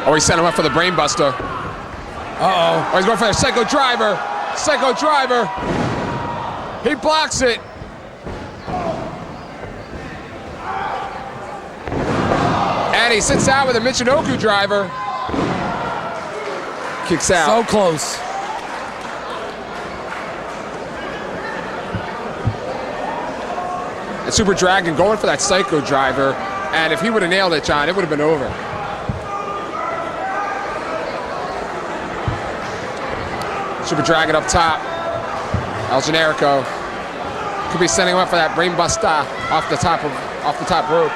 Oh, he sent him up for the brainbuster. Uh-oh. Oh, he's going for the Psycho Driver. Psycho Driver. He blocks it. And he sits out with a Michinoku Driver. Kicks out. So close. And Super Dragon going for that Psycho Driver. And if he would have nailed it, John, it would have been over. Super Dragon up top. El Generico could be sending him up for that brainbuster off the top rope.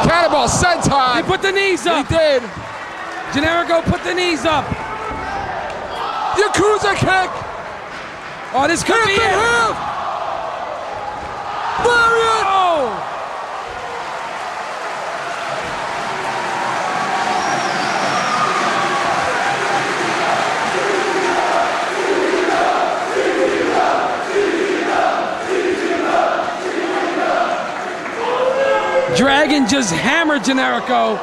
Cannonball senton. He put the knees up. He did. Generico put the knees up. Yakuza kick. Oh, this could be it. Lariat! Oh! Dragon just hammered Generico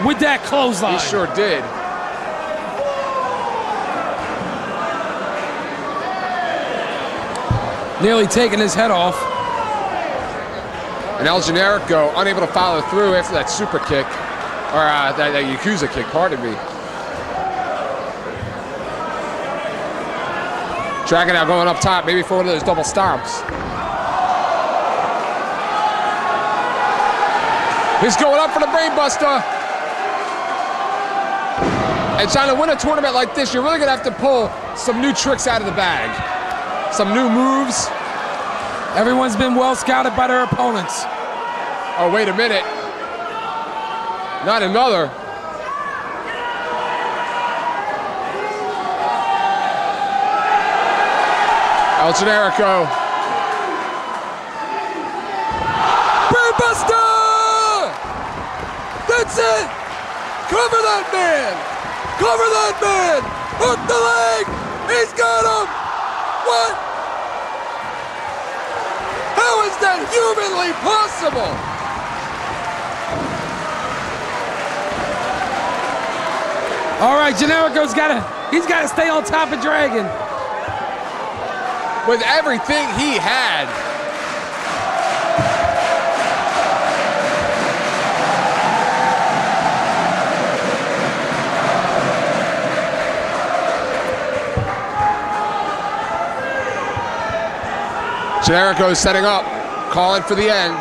with that clothesline. He sure did. Nearly taking his head off. And El Generico unable to follow through after that super kick, or that Yakuza kick, pardon me. Dragon now going up top, maybe for one of those double stomps. He's going up for the brainbuster. And trying to win a tournament like this, you're really gonna have to pull some new tricks out of the bag. Some new moves. Everyone's been well scouted by their opponents. Oh, wait a minute. Not another. El Generico. Brainbuster! That's it! Cover that man! Cover that man! Hook the leg! He's got him! What? How is that humanly possible? All right, Generico's he's got to stay on top of Dragon. With everything he had. Generico setting up, calling for the end.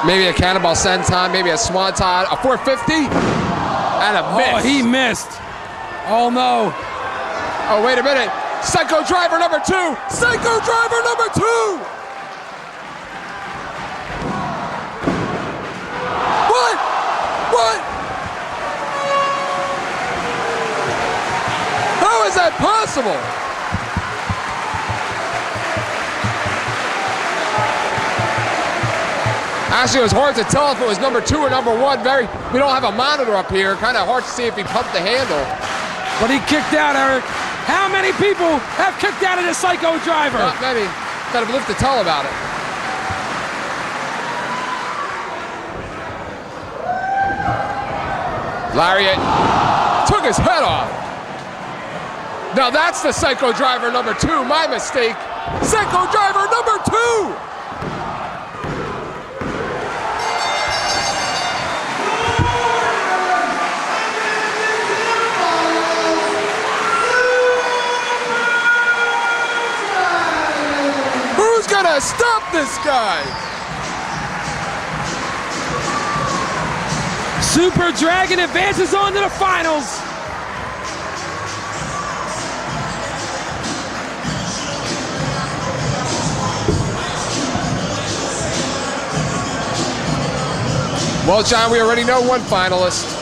Maybe a cannonball senton, maybe a swanton, a 450, and a miss. Oh, he missed. Oh, no. Oh, wait a minute. Psycho Driver number 2. Psycho Driver number 2. What? How is that possible? Actually, it was hard to tell if it was number 2 or number 1. We don't have a monitor up here. Kind of hard to see if he pumped the handle. But he kicked out, Eric. How many people have kicked out of the Psycho Driver? Not many. Got to live to tell about it. Lariat took his head off. Now that's the Psycho Driver number 2. My mistake. Psycho Driver number 2. Who's gonna stop this guy? Super Dragon advances on to the finals. Well, John, we already know one finalist.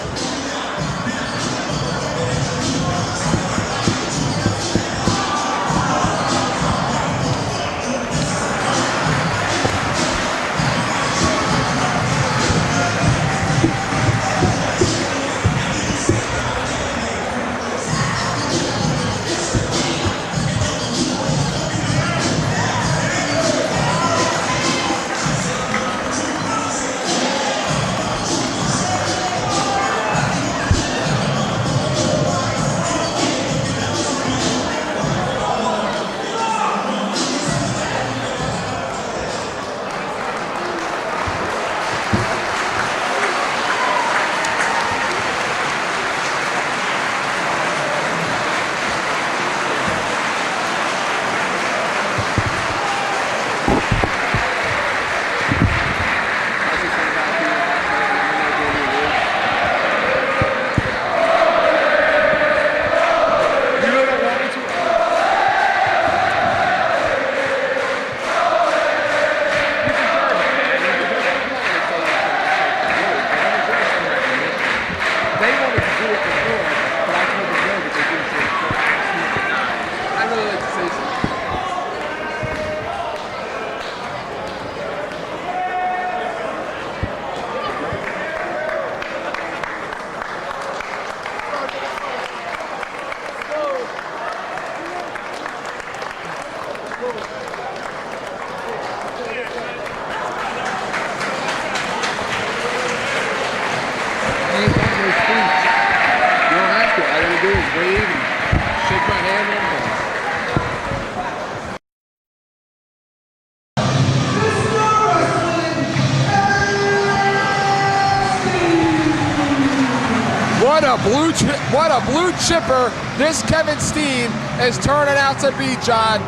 What a blue chipper this Kevin Steen is turning out to be, John.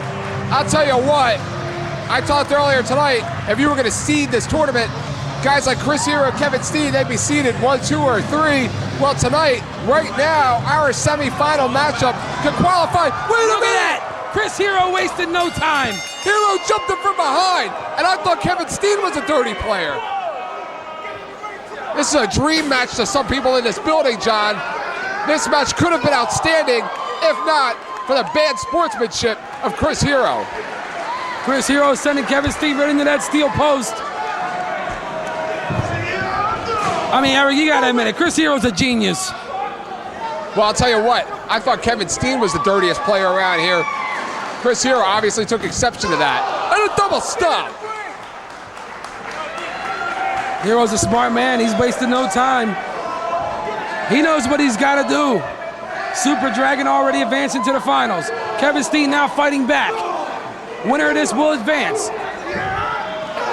I'll tell you what, I talked earlier tonight, if you were going to seed this tournament, guys like Chris Hero and Kevin Steen, they'd be seeded 1, 2, or 3. Well, tonight, right now, our semifinal matchup could qualify. Wait a minute! At that! Chris Hero wasted no time. Hero jumped him from behind, and I thought Kevin Steen was a dirty player. This is a dream match to some people in this building, John. This match could have been outstanding, if not for the bad sportsmanship of Chris Hero. Chris Hero sending Kevin Steen right into that steel post. I mean, Eric, you gotta admit it, Chris Hero's a genius. Well, I'll tell you what, I thought Kevin Steen was the dirtiest player around here. Chris Hero obviously took exception to that. And a double stop. Hero's a smart man, he's wasted no time. He knows what he's got to do. Super Dragon already advancing to the finals. Kevin Steen now fighting back. Winner of this will advance.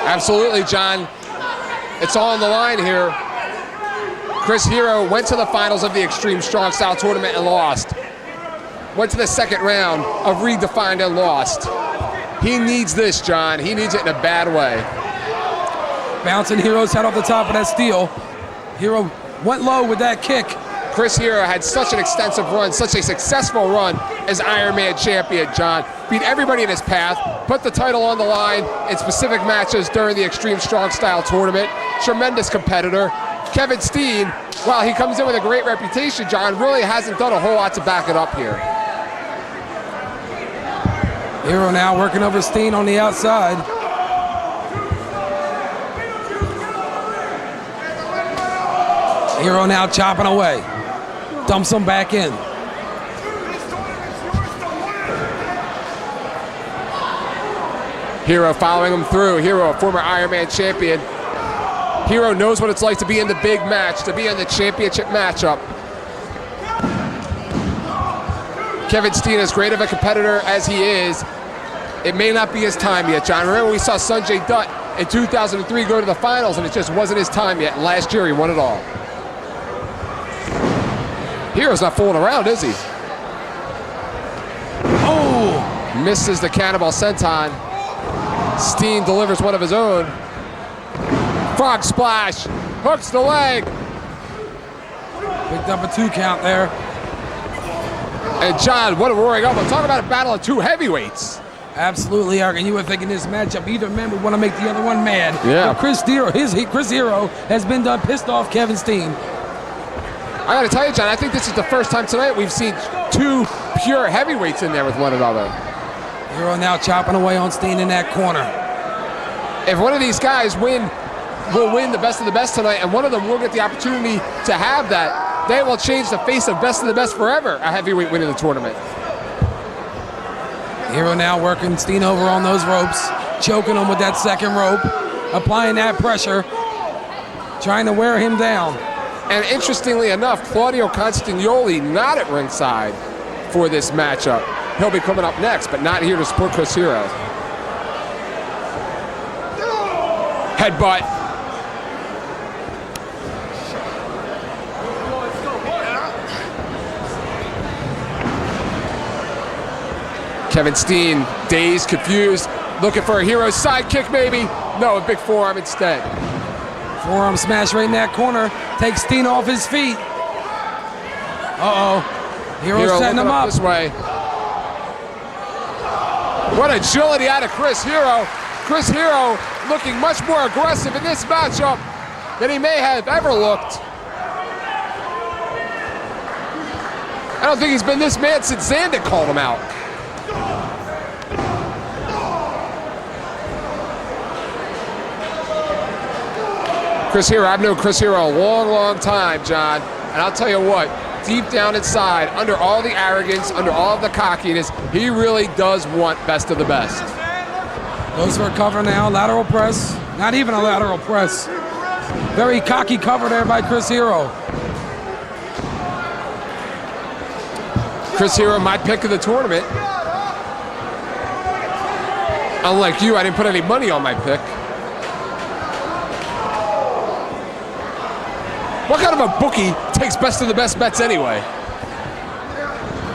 Absolutely, John. It's all on the line here. Chris Hero went to the finals of the Extreme Strong Style Tournament and lost. Went to the second round of Redefined and lost. He needs this, John. He needs it in a bad way. Bouncing Hero's head off the top of that steel. Hero went low with that kick. Chris Hero had such an extensive run, such a successful run as Iron Man champion, John. Beat everybody in his path, put the title on the line in specific matches during the Extreme Strong Style Tournament. Tremendous competitor. Kevin Steen, while he comes in with a great reputation, John, really hasn't done a whole lot to back it up here. Hero now working over Steen on the outside. Hero now chopping away. Dumps him back in. Hero following him through. Hero, a former Iron Man champion. Hero knows what it's like to be in the big match, to be in the championship matchup. Kevin Steen, as great of a competitor as he is, it may not be his time yet, John. Remember, we saw Sanjay Dutt in 2003 go to the finals, and it just wasn't his time yet. Last year, he won it all. Hero's not fooling around, is he? Oh! Misses the Cannonball Senton. Steen delivers one of his own. Frog splash. Hooks the leg. Picked up a 2 count there. And John, what a roaring up. Talk about a battle of two heavyweights. Absolutely, Eric. And you were thinking this matchup, either man would want to make the other one mad. Yeah. But Chris Hero has been done pissed off Kevin Steen. I gotta tell you, John, I think this is the first time tonight we've seen two pure heavyweights in there with one another. Hero now chopping away on Steen in that corner. If one of these guys will win the best of the best tonight, and one of them will get the opportunity to have that, they will change the face of best of the best forever, a heavyweight winning the tournament. Hero now working Steen over on those ropes, choking him with that second rope, applying that pressure, trying to wear him down. And interestingly enough, Claudio Constagnoli not at ringside for this matchup. He'll be coming up next, but not here to support Chris Hero. Headbutt. Kevin Steen, dazed, confused, looking for a Hero's sidekick maybe. No, a big forearm instead. Forearm smash right in that corner. Takes Steen off his feet. Uh-oh. Hero's setting him up. This way. What agility out of Chris Hero. Chris Hero looking much more aggressive in this matchup than he may have ever looked. I don't think he's been this mad since Zandig called him out. Chris Hero, I've known Chris Hero a long, long time, John. And I'll tell you what, deep down inside, under all the arrogance, under all of the cockiness, he really does want best of the best. Goes for a cover now, lateral press. Not even a lateral press. Very cocky cover there by Chris Hero. Chris Hero, my pick of the tournament. Unlike you, I didn't put any money on my pick. What kind of a bookie takes best of the best bets anyway?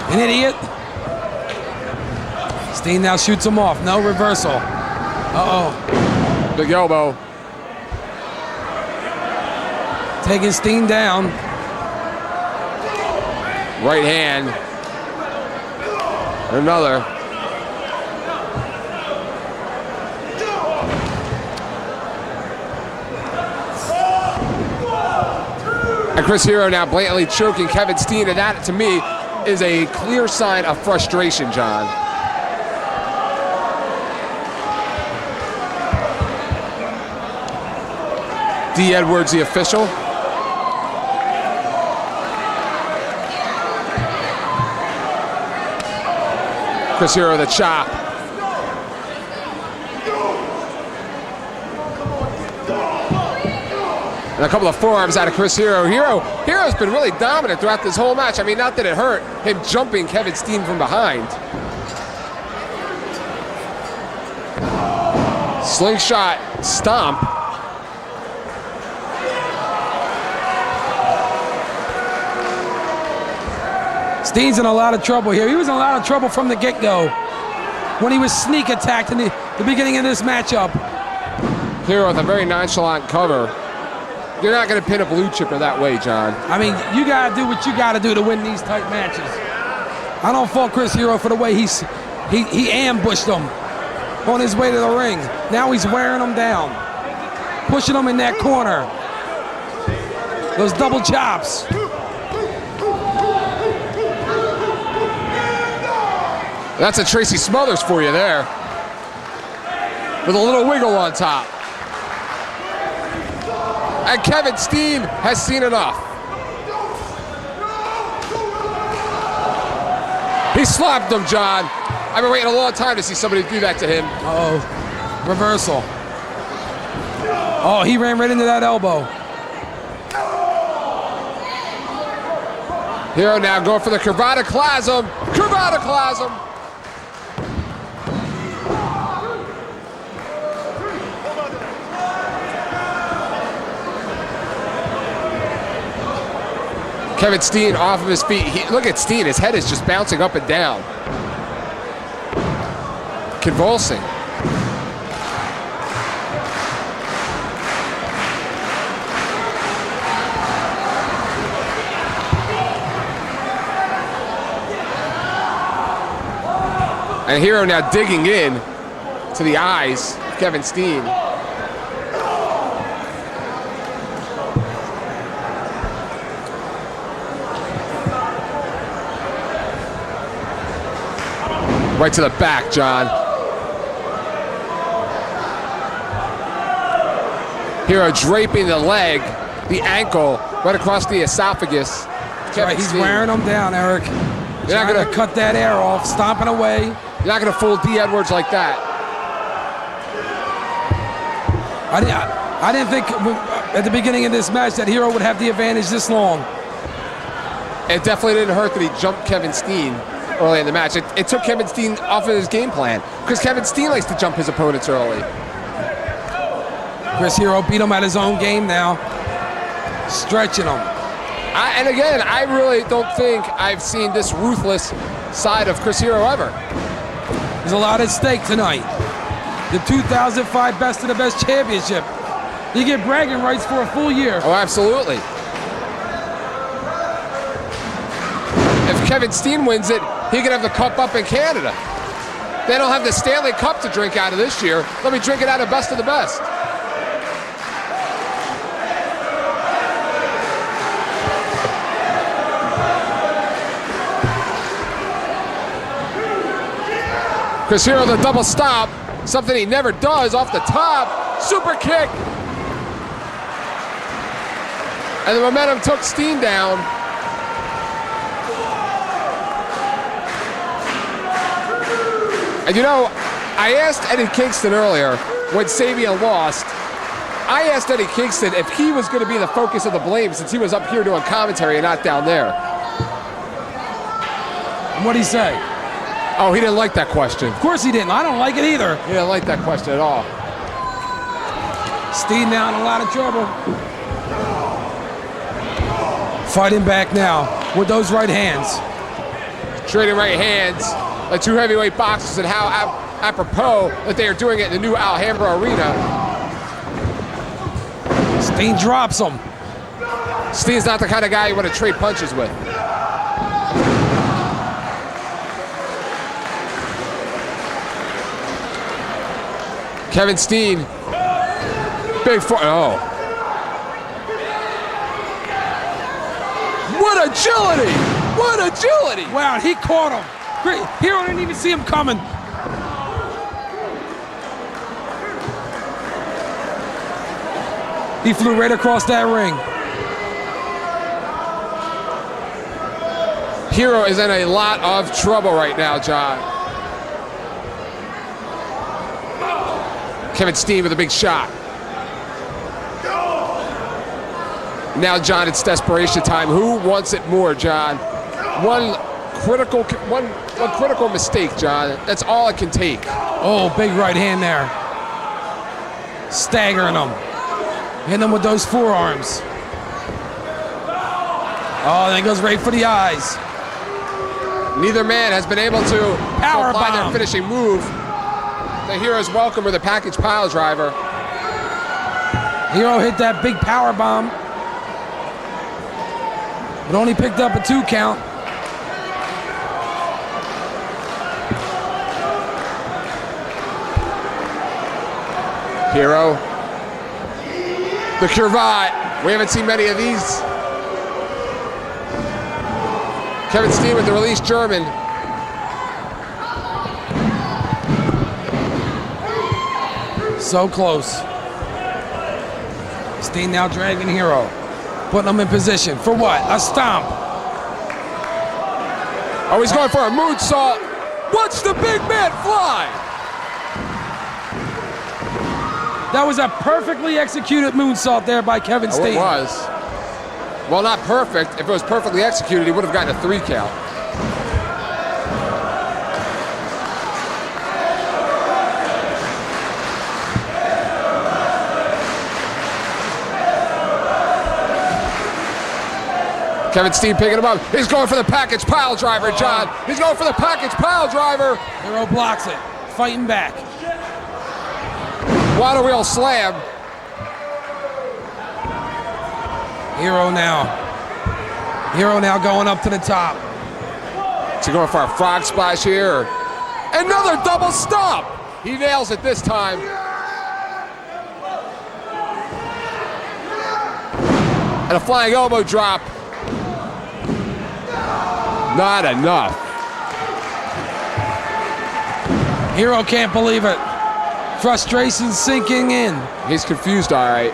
An idiot. Steen now shoots him off. No reversal. Uh-oh. Big elbow. Taking Steen down. Right hand. Another. And Chris Hero now blatantly choking Kevin Steen, and that, to me, is a clear sign of frustration, John. D. Edwards, the official. Chris Hero, the chop. And a couple of forearms out of Chris Hero. Hero's been really dominant throughout this whole match. I mean, not that it hurt him jumping Kevin Steen from behind. Slingshot stomp. Steen's in a lot of trouble here. He was in a lot of trouble from the get-go when he was sneak attacked in the beginning of this matchup. Hero with a very nonchalant cover. You're not going to pin a blue chipper that way, John. I mean, you got to do what you got to do to win these tight matches. I don't fault Chris Hero for the way he ambushed him on his way to the ring. Now he's wearing him down, pushing him in that corner. Those double chops. That's a Tracy Smothers for you there. With a little wiggle on top. And Kevin Steen has seen enough. He slapped him, John. I've been waiting a long time to see somebody do that to him. Uh-oh. Reversal. Oh, he ran right into that elbow. Hero now going for the Cravatoclasm. Cravatoclasm. Kevin Steen off of his feet. Look at Steen, his head is just bouncing up and down. Convulsing. And Hero now digging in to the eyes of Kevin Steen. Right to the back, John. Hero draping the leg, the ankle, right across the esophagus. Right, he's wearing him down, Eric. You're not going to cut that air off, stomping away. You're not going to fool D. Edwards like that. I didn't think at the beginning of this match that Hero would have the advantage this long. It definitely didn't hurt that he jumped Kevin Steen early in the match. It took Kevin Steen off of his game plan because Kevin Steen likes to jump his opponents early. Chris Hero beat him at his own game now, stretching him. And again, I really don't think I've seen this ruthless side of Chris Hero ever. There's a lot at stake tonight. The 2005 Best of the Best Championship. You get bragging rights for a full year. Oh, absolutely. If Kevin Steen wins it, he can have the cup up in Canada. They don't have the Stanley Cup to drink out of this year. Let me drink it out of Best of the Best. Chris Hero, the double stop, something he never does off the top. Super kick. And the momentum took Steen down. And you know, I asked Eddie Kingston earlier when Sabian lost, I asked Eddie Kingston if he was going to be the focus of the blame since he was up here doing commentary and not down there. And what'd he say? Oh, he didn't like that question. Of course he didn't. I don't like it either. He didn't like that question at all. Steen now in a lot of trouble. Fighting back now with those right hands. Trading right hands. The two heavyweight boxers, and how apropos that they are doing it in the new Alhambra Arena. Steen drops him. Steen's not the kind of guy you want to trade punches with. Kevin Steen, big foot. Oh. What agility! What agility! Wow, he caught him. Great. Hero didn't even see him coming. He flew right across that ring. Hero is in a lot of trouble right now, John. Kevin Steen with a big shot. Now, John, it's desperation time. Who wants it more, John? One critical mistake, John. That's all it can take. Oh, big right hand there. Staggering him. Hitting him with those forearms. Oh, then goes right for the eyes. Neither man has been able to Power apply their bomb. finishing move. The Hero's welcome or the package pile driver. Hero hit that big power bomb, but only picked up a 2 count. Hero. The cravat. We haven't seen many of these. Kevin Steen with the release German. So close. Steen now dragging Hero, putting him in position for what? A stomp. Oh, he's going for a moonsault. Watch the big man fly. That was a perfectly executed moonsault there by Kevin Oh, Steen. it was. Well, not perfect. If it was perfectly executed, he would have gotten a 3 count. Kevin Steen picking him up. He's going for the package pile driver, John. He's going for the package pile driver. Hero blocks it, fighting back. Water wheel slam. Hero now going up to the top. Is he going for a frog splash here? Another double stomp. He nails it this time. And a flying elbow drop. Not enough. Hero can't believe it. Frustration sinking in. He's confused, all right.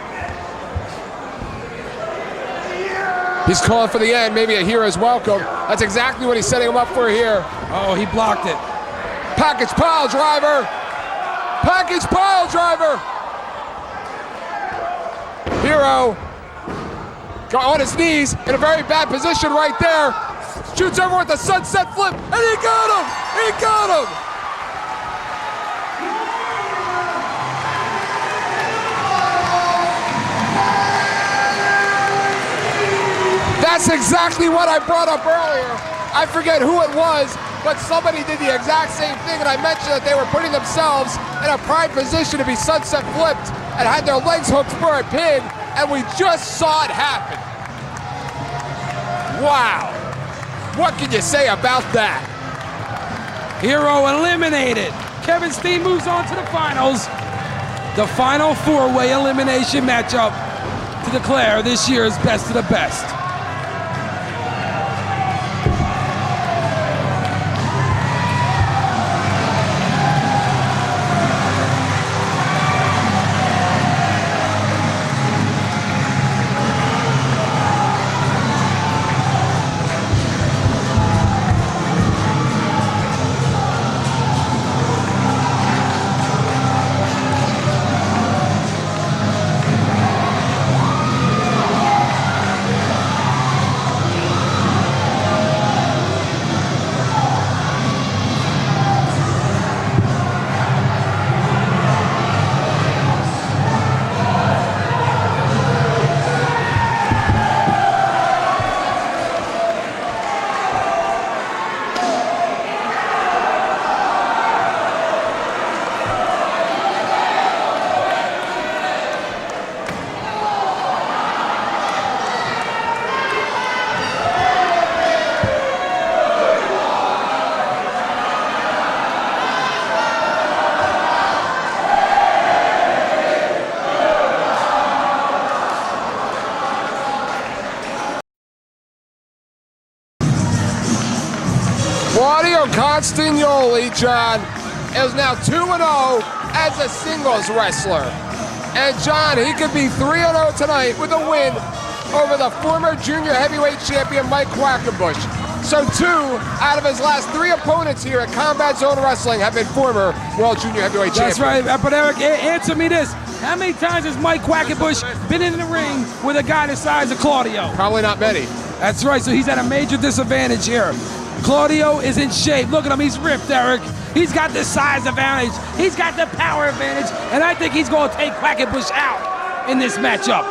He's calling for the end, maybe a Hero's welcome. That's exactly what he's setting him up for here. Oh, he blocked it. Package pile driver. Package pile driver. Hero got on his knees in a very bad position right there. Shoots over with a sunset flip, and he got him! He got him! That's exactly what I brought up earlier. I forget who it was, but somebody did the exact same thing, and I mentioned that they were putting themselves in a prime position to be sunset flipped and had their legs hooked for a pin, and we just saw it happen. Wow. What can you say about that? Hero eliminated. Kevin Steen moves on to the finals. The final 4-way elimination matchup to declare this year's best of the best. Claudio Castagnoli, John, is now 2-0 as a singles wrestler. And John, he could be 3-0 tonight with a win over the former junior heavyweight champion Mike Quackenbush. So 2 out of his last 3 opponents here at Combat Zone Wrestling have been former World Junior Heavyweight That's champions. right, but Eric, answer me this. How many times has Mike Quackenbush been in the ring with a guy the size of Claudio? Probably not many. That's right, so he's at a major disadvantage here. Claudio is in shape. Look at him, he's ripped, Eric. He's got the size advantage. He's got the power advantage. And I think he's going to take Quackenbush out in this matchup.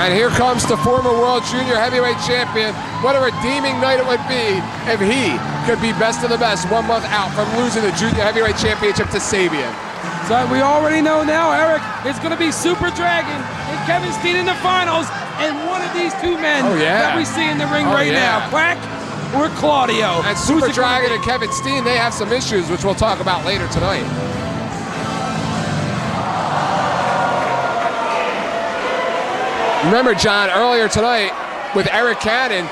And here comes the former world junior heavyweight champion. What a redeeming night it would be if he could be best of the best 1 month out from losing the junior heavyweight championship to Sabian. So we already know now, Eric, it's going to be Super Dragon and Kevin Steen in the finals, and one of these two men that we see in the ring now, Quack or Claudio. And Super Dragon and Kevin Steen, they have some issues, which we'll talk about later tonight. Remember, John, earlier tonight with Eric Cannon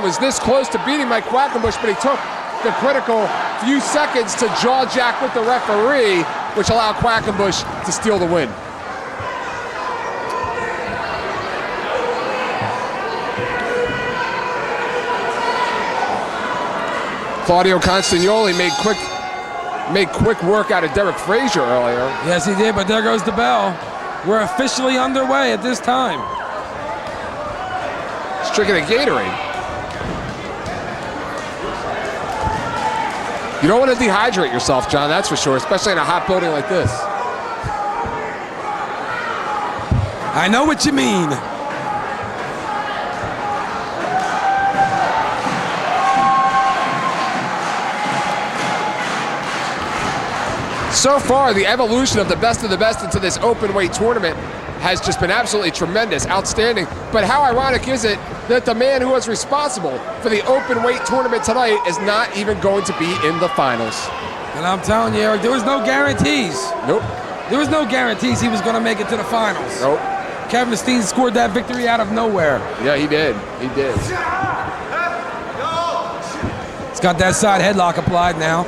was this close to beating Mike Quackenbush, but he took the critical few seconds to jaw jack with the referee, which allowed Quackenbush to steal the win. Claudio Castagnoli made quick work out of Derek Frazier earlier. Yes, he did, but there goes the bell. We're officially underway at this time. He's drinking a Gatorade. You don't want to dehydrate yourself, John, that's for sure, especially in a hot building like this. I know what you mean. So far, the evolution of the best into this open weight tournament has just been absolutely tremendous, outstanding. But how ironic is it that the man who was responsible for the open weight tournament tonight is not even going to be in the finals? And I'm telling you, Eric, there was no guarantees. Nope. There was no guarantees he was going to make it to the finals. Nope. Kevin Steen scored that victory out of nowhere. Yeah, he did. He did. He's got that side headlock applied now.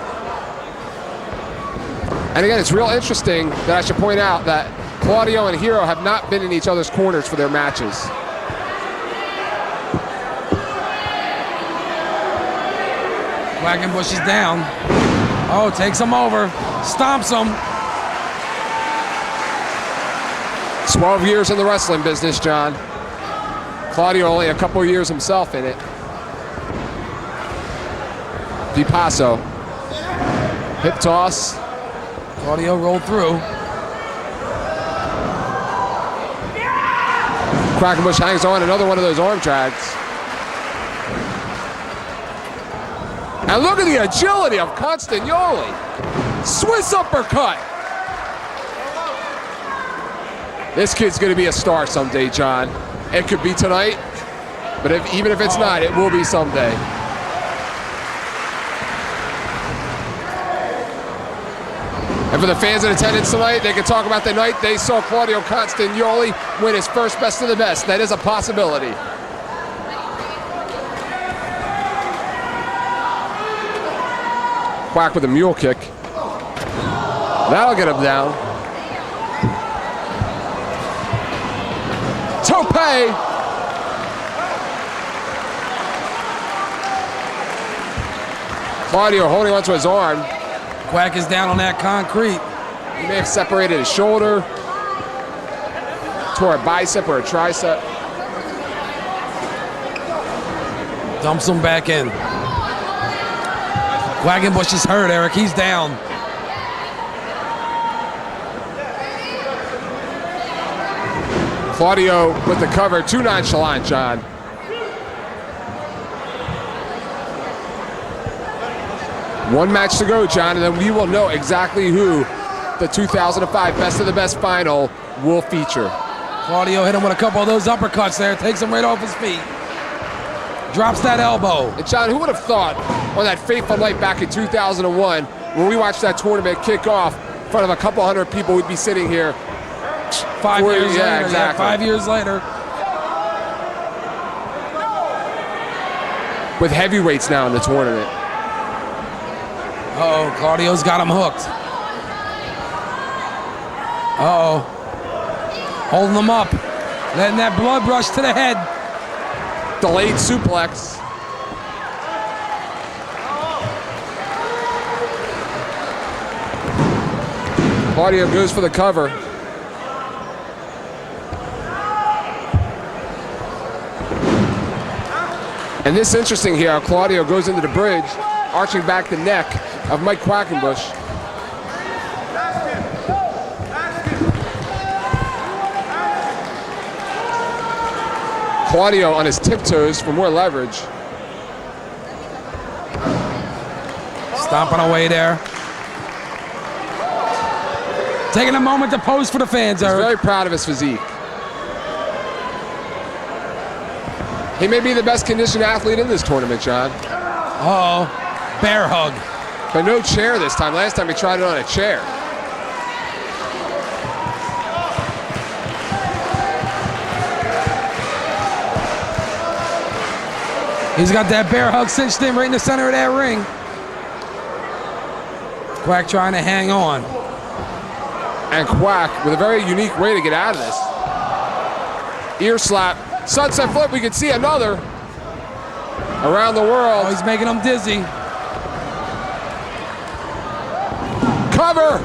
And again, it's real interesting that I should point out that Claudio and Hero have not been in each other's corners for their matches. Quackenbush is down. Oh, takes him over. Stomps him. 12 years in the wrestling business, John. Claudio only a couple years himself in it. DiPasso. Hip toss. Claudio rolled through. Quackenbush hangs on, another one of those arm drags. And look at the agility of Castagnoli. Swiss uppercut. This kid's gonna be a star someday, John. It could be tonight, but even if it's not, it will be someday. And for the fans in attendance tonight, they can talk about the night they saw Claudio Castagnoli win his first best of the best. That is a possibility. Quack with a mule kick. That'll get him down. Tope. Claudio holding onto his arm. Quack is down on that concrete. He may have separated his shoulder, tore a bicep or a tricep. Dumps him back in. Quackenbush is hurt, Eric. He's down. Claudio with the cover, too nonchalant, John. One match to go, John, and then we will know exactly who the 2005 Best of the Best final will feature. Claudio hit him with a couple of those uppercuts there. Takes him right off his feet. Drops that elbow. And John, who would have thought on that fateful night back in 2001 when we watched that tournament kick off in front of a couple hundred people, we'd be sitting here 5 years later. Yeah, exactly. 5 years later. With heavyweights now in the tournament. Uh-oh, Claudio's got him hooked. Uh-oh. Holding him up. Letting that blood rush to the head. Delayed suplex. Claudio goes for the cover. And this is interesting here, how Claudio goes into the bridge, arching back the neck of Mike Quackenbush. Claudio on his tiptoes for more leverage. Stomping away there. Taking a moment to pose for the fans, He's Eric. very proud of his physique. He may be the best conditioned athlete in this tournament, John. Uh-oh. Bear hug. But no chair this time. Last time he tried it on a chair. He's got that bear hug cinched in right in the center of that ring. Quack trying to hang on. And Quack with a very unique way to get out of this. Ear slap. Sunset flip. We could see another around the world. Oh, he's making him dizzy. Cover.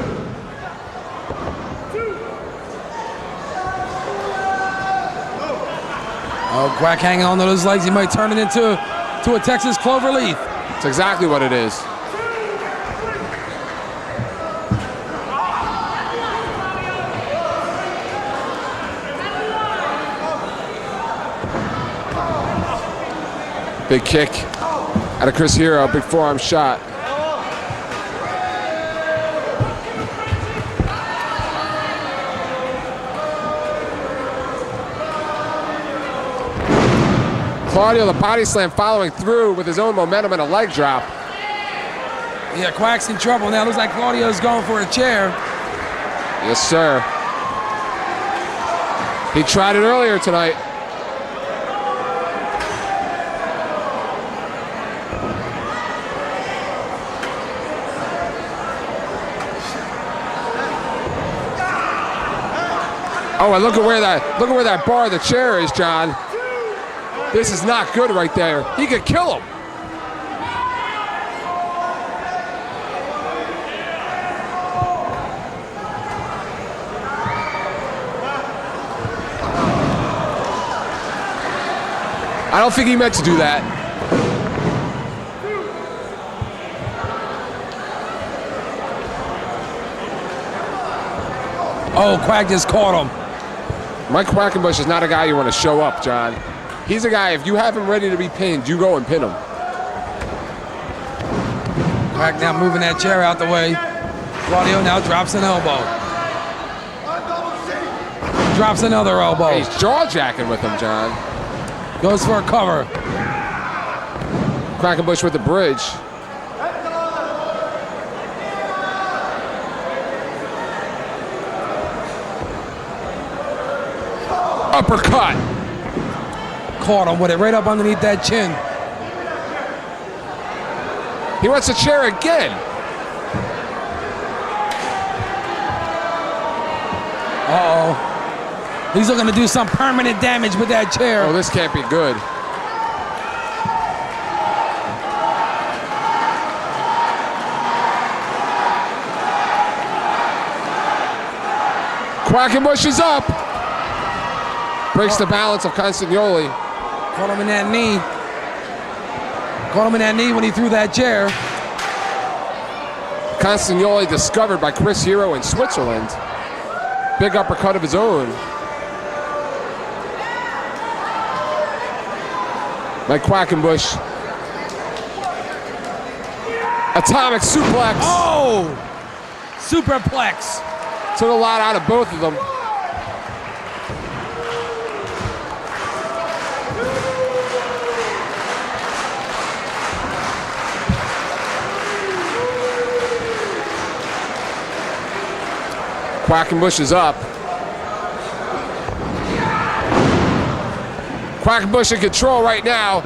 Oh, Quack hanging on to those legs. He might turn it into a Texas clover leaf. That's exactly what it is. Big kick out of Chris Hero, big forearm shot. Claudio, the body slam following through with his own momentum and a leg drop. Yeah, Quack's in trouble now. Looks like Claudio's going for a chair. Yes, sir. He tried it earlier tonight. Oh, and look at where that bar of the chair is, John. This is not good right there. He could kill him. I don't think he meant to do that. Oh, Quack just caught him. Mike Quackenbush is not a guy you want to show up, John. He's a guy, if you have him ready to be pinned, you go and pin him. Quack now moving that chair out the way. Claudio now drops an elbow. Drops another elbow. He's jaw-jacking with him, John. Goes for a cover. Quackenbush with the bridge. Uppercut. Caught him with it right up underneath that chin. He wants a chair again. Uh-oh. He's looking to do some permanent damage with that chair. Oh, this can't be good. Quackenbush is up. Breaks the balance of Consiglioli. Caught him in that knee. Caught him in that knee when he threw that chair. Consiglioli discovered by Chris Hero in Switzerland. Big uppercut of his own. Like Quackenbush. Atomic suplex. Oh! Superplex. Took a lot out of both of them. Quackenbush is up. Quackenbush in control right now.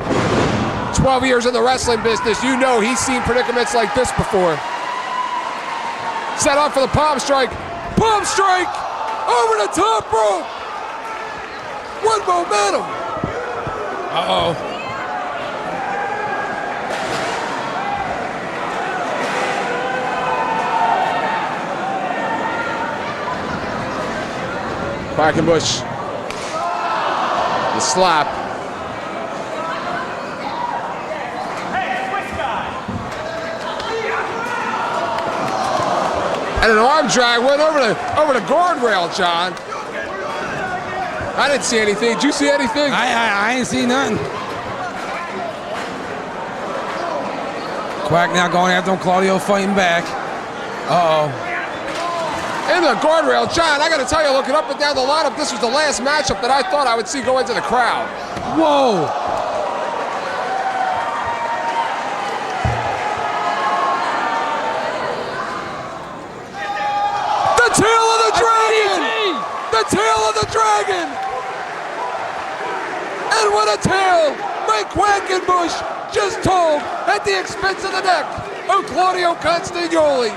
12 years in the wrestling business, you know he's seen predicaments like this before. Set up for the palm strike. Palm strike! Over the top rope! What momentum! Uh-oh. Quackenbush. The slap. And an arm drag went over the guardrail, John. I didn't see anything. Did you see anything? I ain't seen nothing. Quack now going after him. Claudio fighting back. Uh-oh. In the guardrail. John, I got to tell you, looking up and down the lineup, this was the last matchup that I thought I would see go into the crowd. Whoa. The tail of the dragon! The tail of the dragon! And what a tail Mike Quackenbush just told at the expense of the neck of Claudio Castagnoli.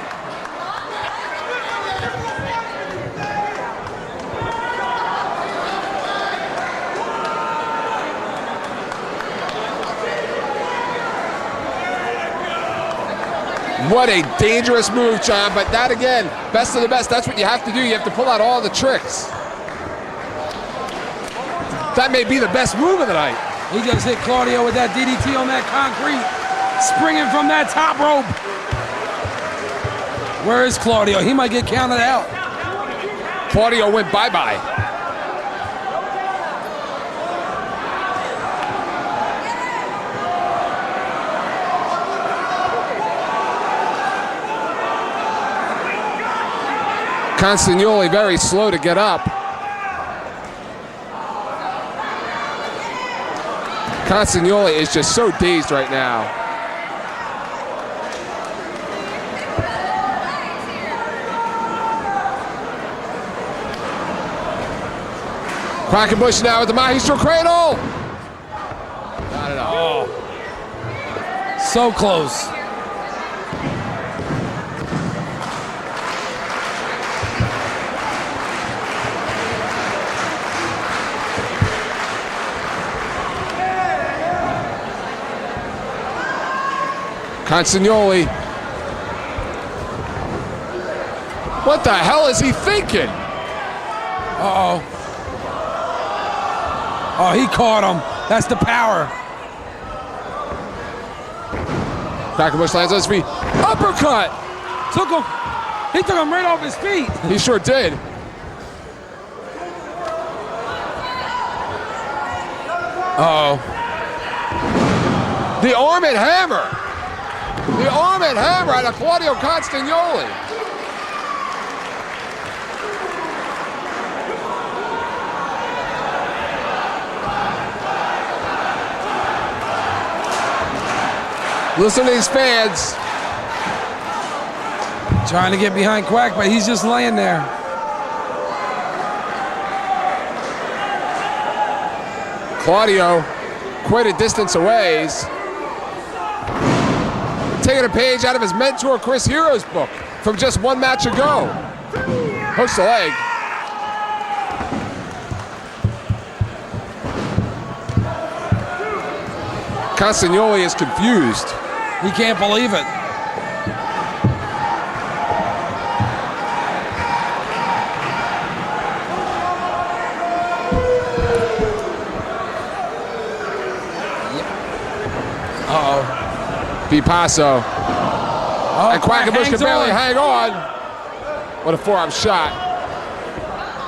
What a dangerous move, John, but that again, best of the best, that's what you have to do. You have to pull out all the tricks. That may be the best move of the night. He just hit Claudio with that DDT on that concrete, springing from that top rope. Where is Claudio? He might get counted out. Claudio went bye-bye. Castagnoli very slow to get up. Castagnoli is just so dazed right now. Quackenbush now with the Maestro Cradle. Not at all. So close. Castagnoli. What the hell is he thinking? Uh-oh. Oh, he caught him. That's the power. Quackenbush lands on his feet. Uppercut! Took him. He took him right off his feet. He sure did. Uh-oh. The arm and hammer. The arm and hammer out of Claudio Castagnoli. Listen to these fans. Trying to get behind Quack, but he's just laying there. Claudio, quite a distance away. Taking a page out of his mentor Chris Hero's book from just one match ago. Hooks the leg. Castagnoli is confused. He can't believe it. Uh-oh. Pipasso. Oh, And Quackenbush can barely on. hang on. What a forearm shot.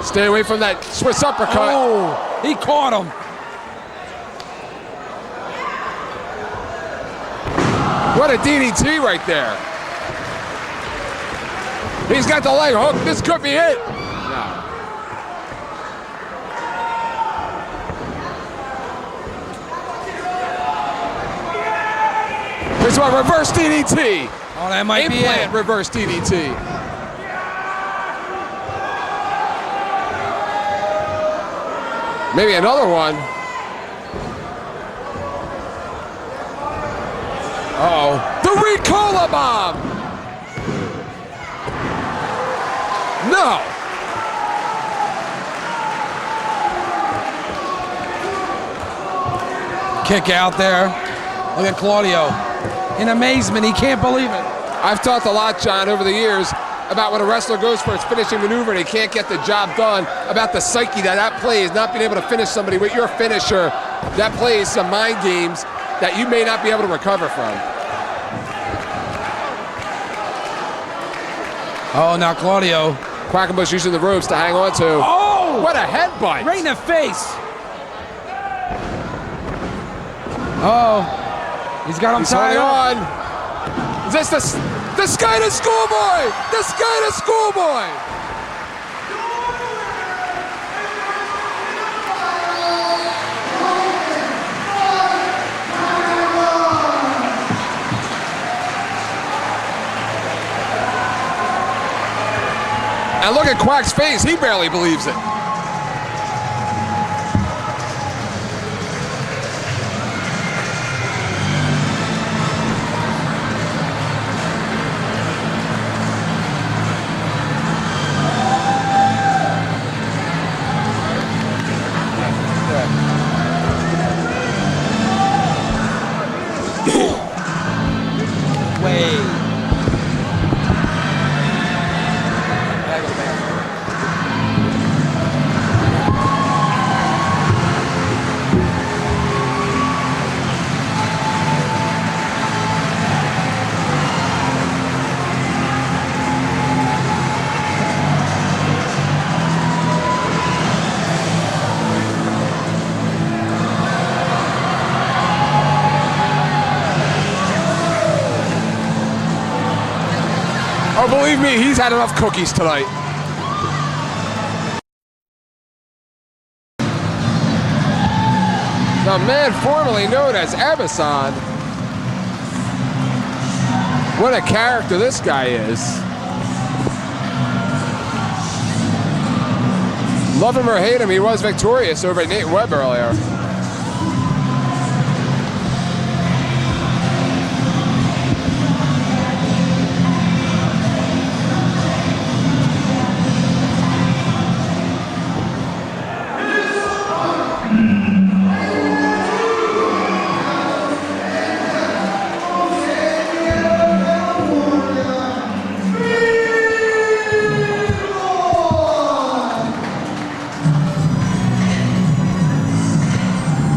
Stay away from that Swiss uppercut. Oh, he caught him. What a DDT right there. He's got the leg hook. This could be it. No. This one, reverse DDT. Oh, that might be Implant it. reverse DDT. Maybe another one. Uh-oh. The Ricola bomb! No! Kick out there. Look at Claudio. In amazement, he can't believe it. I've talked a lot, John, over the years about when a wrestler goes for his finishing maneuver and he can't get the job done, about the psyche that plays, not being able to finish somebody with your finisher. That plays some mind games that you may not be able to recover from. Oh, now Claudio. Quackenbush using the ropes to hang on to. Oh! Oh! What a headbutt. Right in the face. Oh, he's got him tied on. up. Is this the Skayde Schoolboy? The Skayde Schoolboy. And look at Quack's face. He barely believes it. Oh, believe me, he's had enough cookies tonight. The man formerly known as Ebison. What a character this guy is. Love him or hate him, he was victorious over Nate Webb earlier.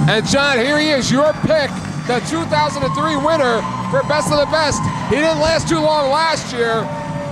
And John, here he is, your pick, the 2003 winner for Best of the Best. He didn't last too long last year.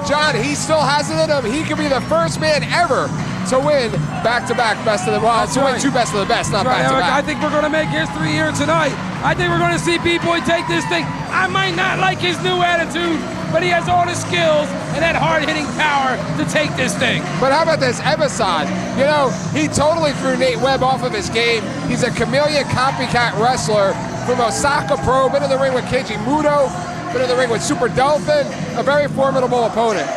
John, he still has it in him. He could be the first man ever to win back-to-back Best of the Best. Well, to win two Best of the Best, not back-to-back. I think we're going to make history here tonight. I think we're going to see B-Boy take this thing. I might not like his new attitude, but he has all the skills and that hard-hitting power to take this thing. But how about this Ebison? You know, he totally threw Nate Webb off of his game. He's a chameleon copycat wrestler from Osaka Pro, been in the ring with Keiji Muto, been in the ring with Super Dolphin, a very formidable opponent.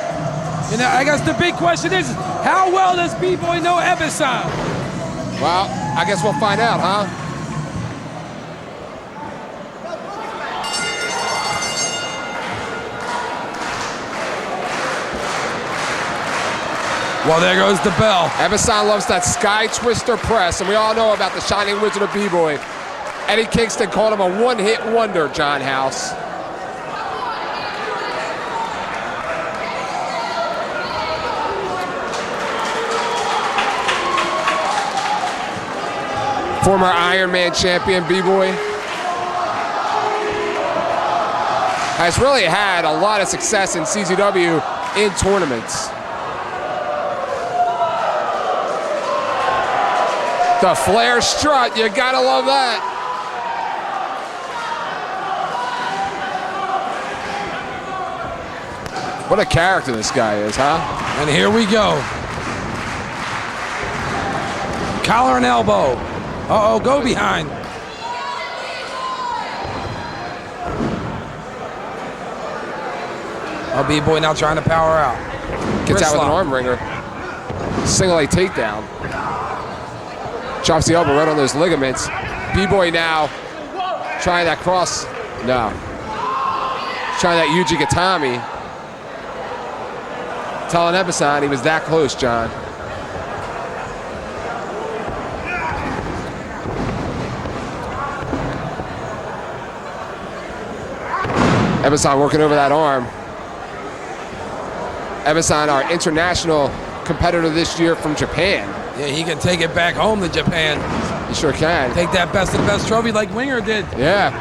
And I guess the big question is, how well does B-Boy know Ebison? Well, I guess we'll find out, huh? Well, there goes the bell. Ebison loves that Sky Twister press, and we all know about the Shining Wizard of B-Boy. Eddie Kingston called him a one-hit wonder, John House. Former Iron Man champion B-Boy has really had a lot of success in CZW in tournaments. The Flair strut, you gotta love that. What a character this guy is, huh? And here we go. Collar and elbow. Uh-oh, go behind. Oh, B-Boy now trying to power out. Gets out with an arm wringer. Single A takedown. Chops the elbow right on those ligaments. B-Boy now trying that cross. No. Trying that Yuji Gatami. Telling Ebison he was that close, John. Ebison working over that arm. Ebison, our international competitor this year from Japan. Yeah, he can take it back home to Japan. He sure can. Take that Best of the Best trophy like Winger did. Yeah.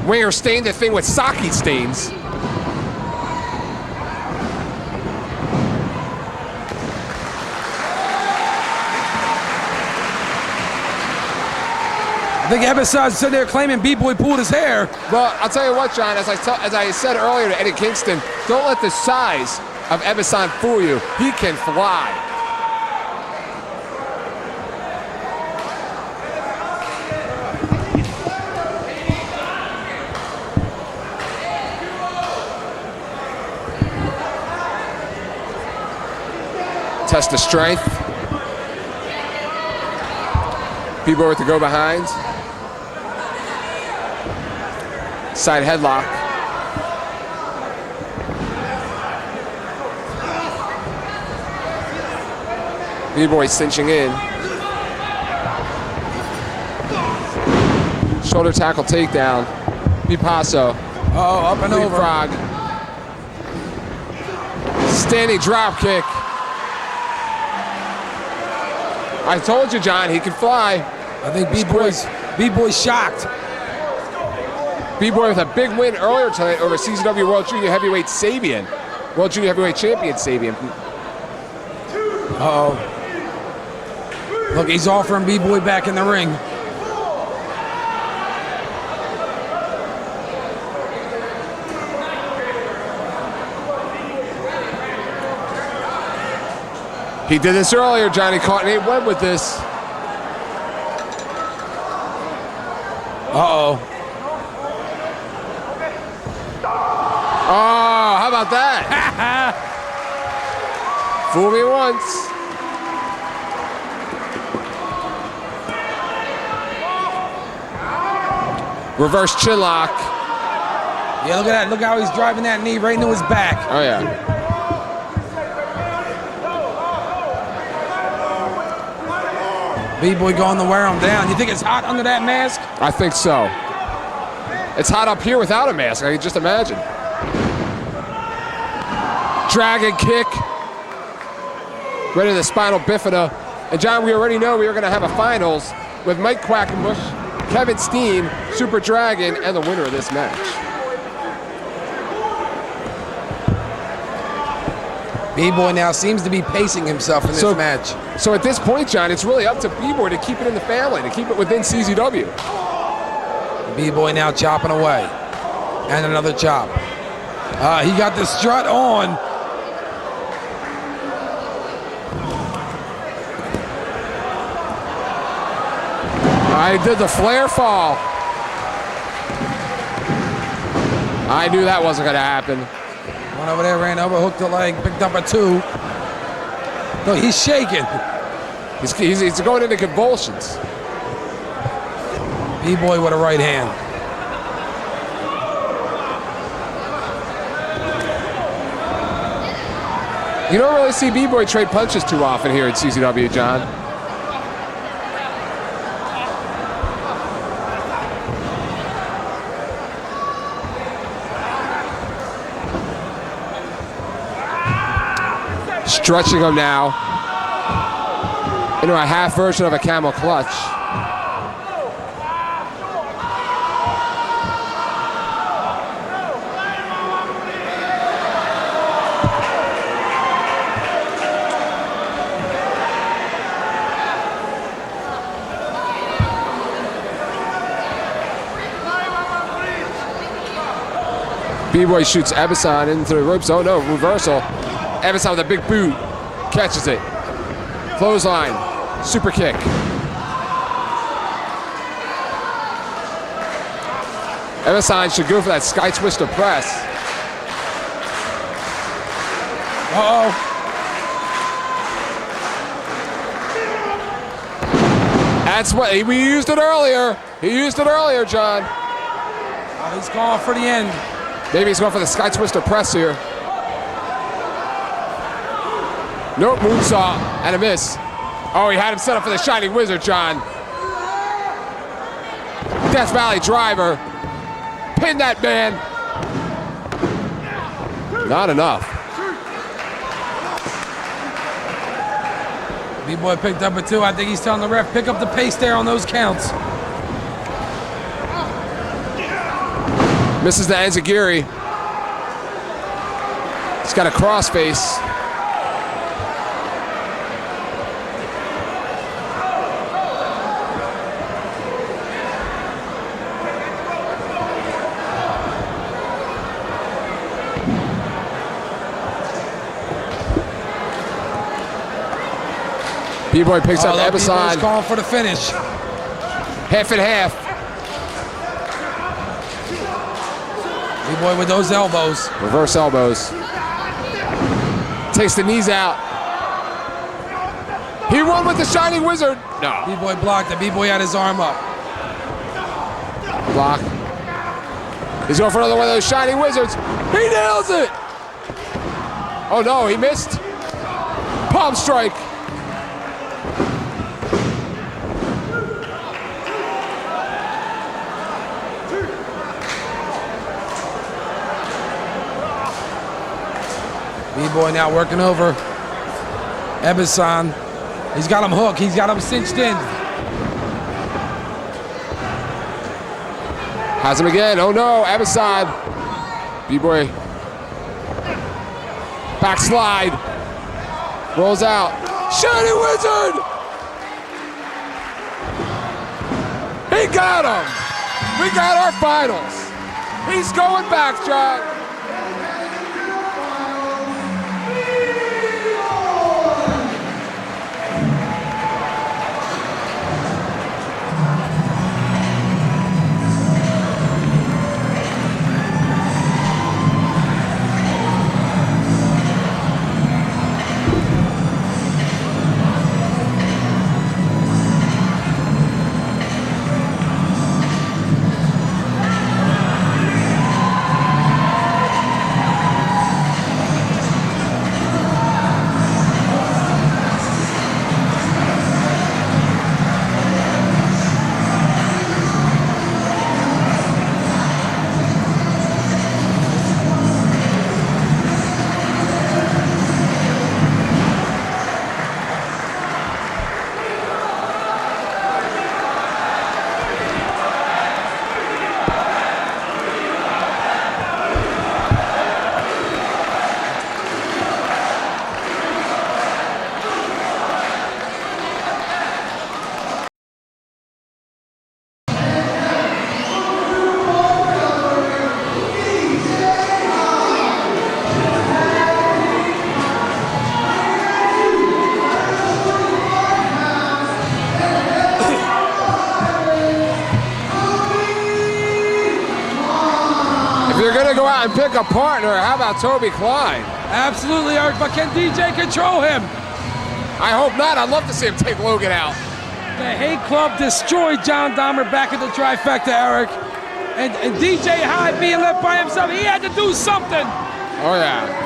Winger stained the thing with sake stains. I think Ebeson's sitting there claiming B-Boy pulled his hair. Well, I'll tell you what, John, as I said earlier to Eddie Kingston, don't let the size of Ebeson fool you. He can fly. Test of strength. B-Boy with the go behind. Side headlock. B-Boy cinching in. Shoulder tackle takedown. Bipasso. Oh, up and over. Leapfrog. Standing drop kick. I told you, John, he can fly. I think B-Boy's shocked. B-Boy with a big win earlier tonight over CZW World Junior Heavyweight Sabian. World Junior Heavyweight Champion Sabian. Uh-oh. Look, he's offering B-Boy back in the ring. He did this earlier, Johnny. Caught Nate Webb with this. Uh-oh. Oh, how about that? Fool me once. Reverse chin lock. Yeah, look at that. Look how he's driving that knee right into his back. Oh, yeah. B-Boy going to wear him down. You think it's hot under that mask? I think so. It's hot up here without a mask. I can just imagine. Dragon kick. Right to the spinal bifida. And John, we already know we are going to have a finals with Mike Quackenbush, Kevin Steen, Super Dragon, and the winner of this match. B-Boy now seems to be pacing himself in this match. So at this point, John, it's really up to B-Boy to keep it in the family, to keep it within CZW. B-Boy now chopping away. And another chop. He got the strut on. I did the flare fall. I knew that wasn't going to happen. One over there ran over, hooked the leg, picked up a 2. Look, he's shaking. He's going into convulsions. B-Boy with a right hand. You don't really see B-Boy trade punches too often here at CZW, John. Stretching him now into a half version of a camel clutch. B-Boy shoots Ebeson into the ropes. Oh no, reversal. Ebeson with a big boot. Catches it. Clothesline. Super kick. Ebeson should go for that Sky Twister press. Uh-oh. That's what we used it earlier. He used it earlier, John. He's going for the end. Maybe he's going for the Sky Twister press here. Nope, moonsault and a miss. Oh, he had him set up for the Shining Wizard, John. Death Valley driver. Pin that man. Not enough. B-Boy picked up a 2. I think he's telling the ref, pick up the pace there on those counts. Misses the Enziguri. He's got a crossface. B-Boy picks up B-Boy's Ebison. calling for the finish. Half and half. B-Boy with those elbows. Reverse elbows. Takes the knees out. He won with the Shining Wizard. No. B-Boy blocked it. B-Boy had his arm up. Block. He's going for another one of those Shining Wizards. He nails it. Oh no, he missed. Palm strike. B-Boy now working over Ebison. He's got him hooked. He's got him cinched in. Has him again. Oh no, Ebison. B-Boy. Backslide. Rolls out. Shining Wizard! He got him! We got our finals. He's going back, John. If you're gonna go out and pick a partner, how about Toby Klein? Absolutely, Eric, but can DJ control him? I hope not. I'd love to see him take Logan out. The Hate Club destroyed John Dahmer back at the trifecta, Eric. And DJ Hyde being left by himself, he had to do something. Oh yeah.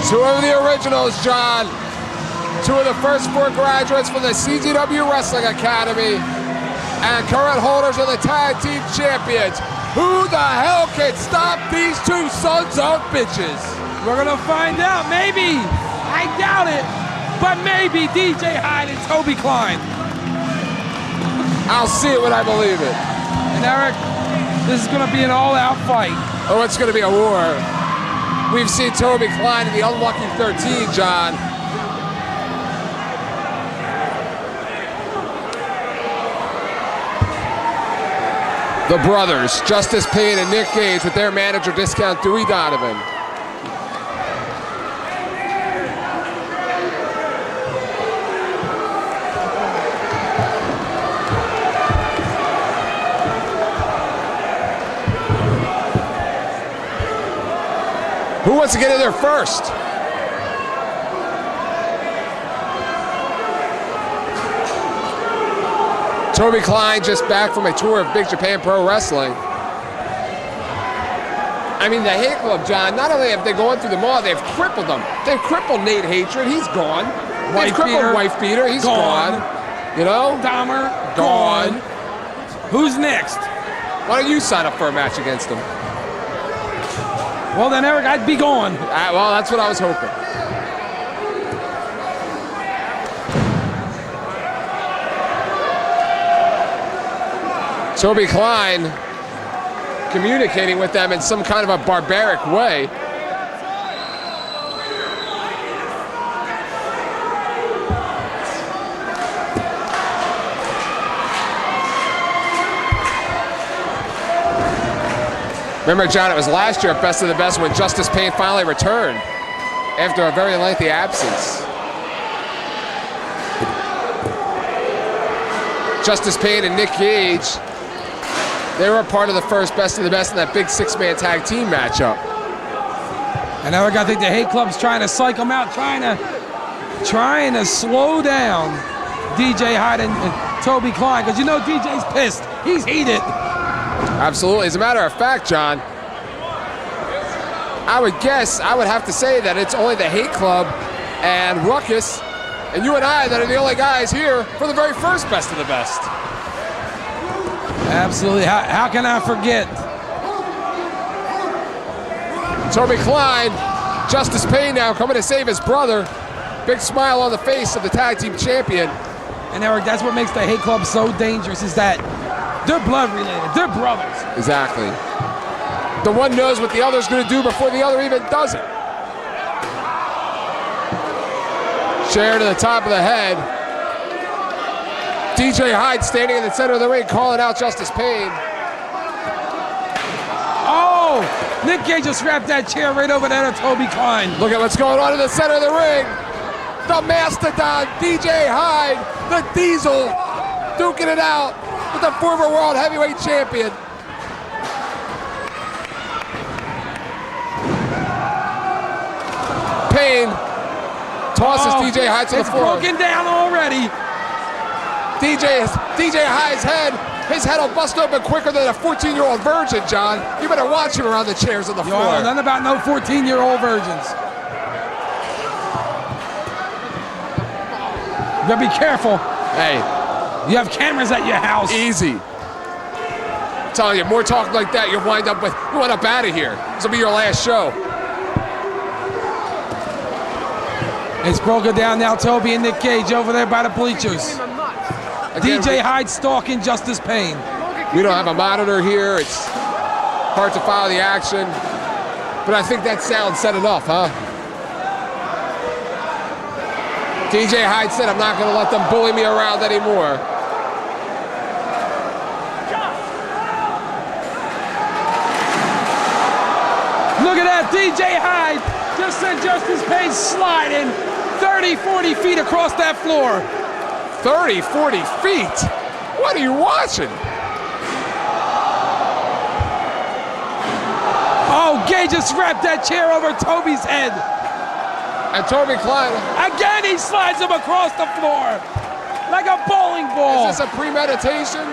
Two of the originals, John. Two of the first 4 graduates from the CZW Wrestling Academy and current holders of the Tag Team Champions. Who the hell can stop these two sons of bitches? We're gonna find out, maybe. I doubt it, but maybe DJ Hyde and Toby Klein. I'll see it when I believe it. And Eric, this is gonna be an all-out fight. Oh, it's gonna be a war. We've seen Toby Klein in the Unlucky 13, John. The brothers, Justice Payne and Nick Gage, with their manager discount Dewey Donovan. Who wants to get in there first? Toby Klein just back from a tour of Big Japan Pro Wrestling. I mean, the Hate Club, John, not only have they gone through them all, they've crippled them. They've crippled Nate Hatred, he's gone. They've crippled Wife Beater, he's gone. You know? Dahmer, gone. Who's next? Why don't you sign up for a match against them? Well then, Eric, I'd be gone. Well, that's what I was hoping. Toby Klein communicating with them in some kind of a barbaric way. Remember, John, it was last year at Best of the Best when Justice Payne finally returned after a very lengthy absence. Justice Payne and Nick Gage, they were a part of the first Best of the Best in that big six-man tag team matchup. And now I think the Hate Club's trying to psych him out, trying to slow down DJ Hyde and Toby Klein, because you know DJ's pissed. He's heated. Absolutely. As a matter of fact, John, I would have to say that it's only the Hate Club and Ruckus and you and I that are the only guys here for the very first Best of the Best. Absolutely. How can I forget? Toby Klein, Justice Payne now coming to save his brother. Big smile on the face of the tag team champion. And Eric, that's what makes the Hate Club so dangerous, is that they're blood related. They're brothers. Exactly. The one knows what the other's going to do before the other even does it. Chair to the top of the head. DJ Hyde standing in the center of the ring, calling out Justice Payne. Oh, Nick Gage just wrapped that chair right over there to Toby Klein. Look at what's going on in the center of the ring. The Mastodon, DJ Hyde, the Diesel, duking it out with the former World Heavyweight Champion. Payne tosses DJ Hyde to the floor. It's broken down already. DJ Hyde's head, his head will bust open quicker than a 14-year-old virgin, John. You better watch him around the chairs on the floor. Yo, nothing about no 14-year-old virgins. You gotta be careful. Hey. You have cameras at your house. Easy. I'm telling you, more talk like that, you'll wind up out of here. This will be your last show. It's broken down now, Toby and Nick Gage over there by the bleachers. Again, DJ Hyde stalking Justice Payne. We don't have a monitor here. It's hard to follow the action. But I think that sound said enough, huh? DJ Hyde said, I'm not going to let them bully me around anymore. Look at that, DJ Hyde just sent Justice Payne sliding 30, 40 feet across that floor. 30, 40 feet? What are you watching? Oh, Gage just wrapped that chair over Toby's head. And Toby Klein. Again, he slides him across the floor like a bowling ball. Is this a premeditation?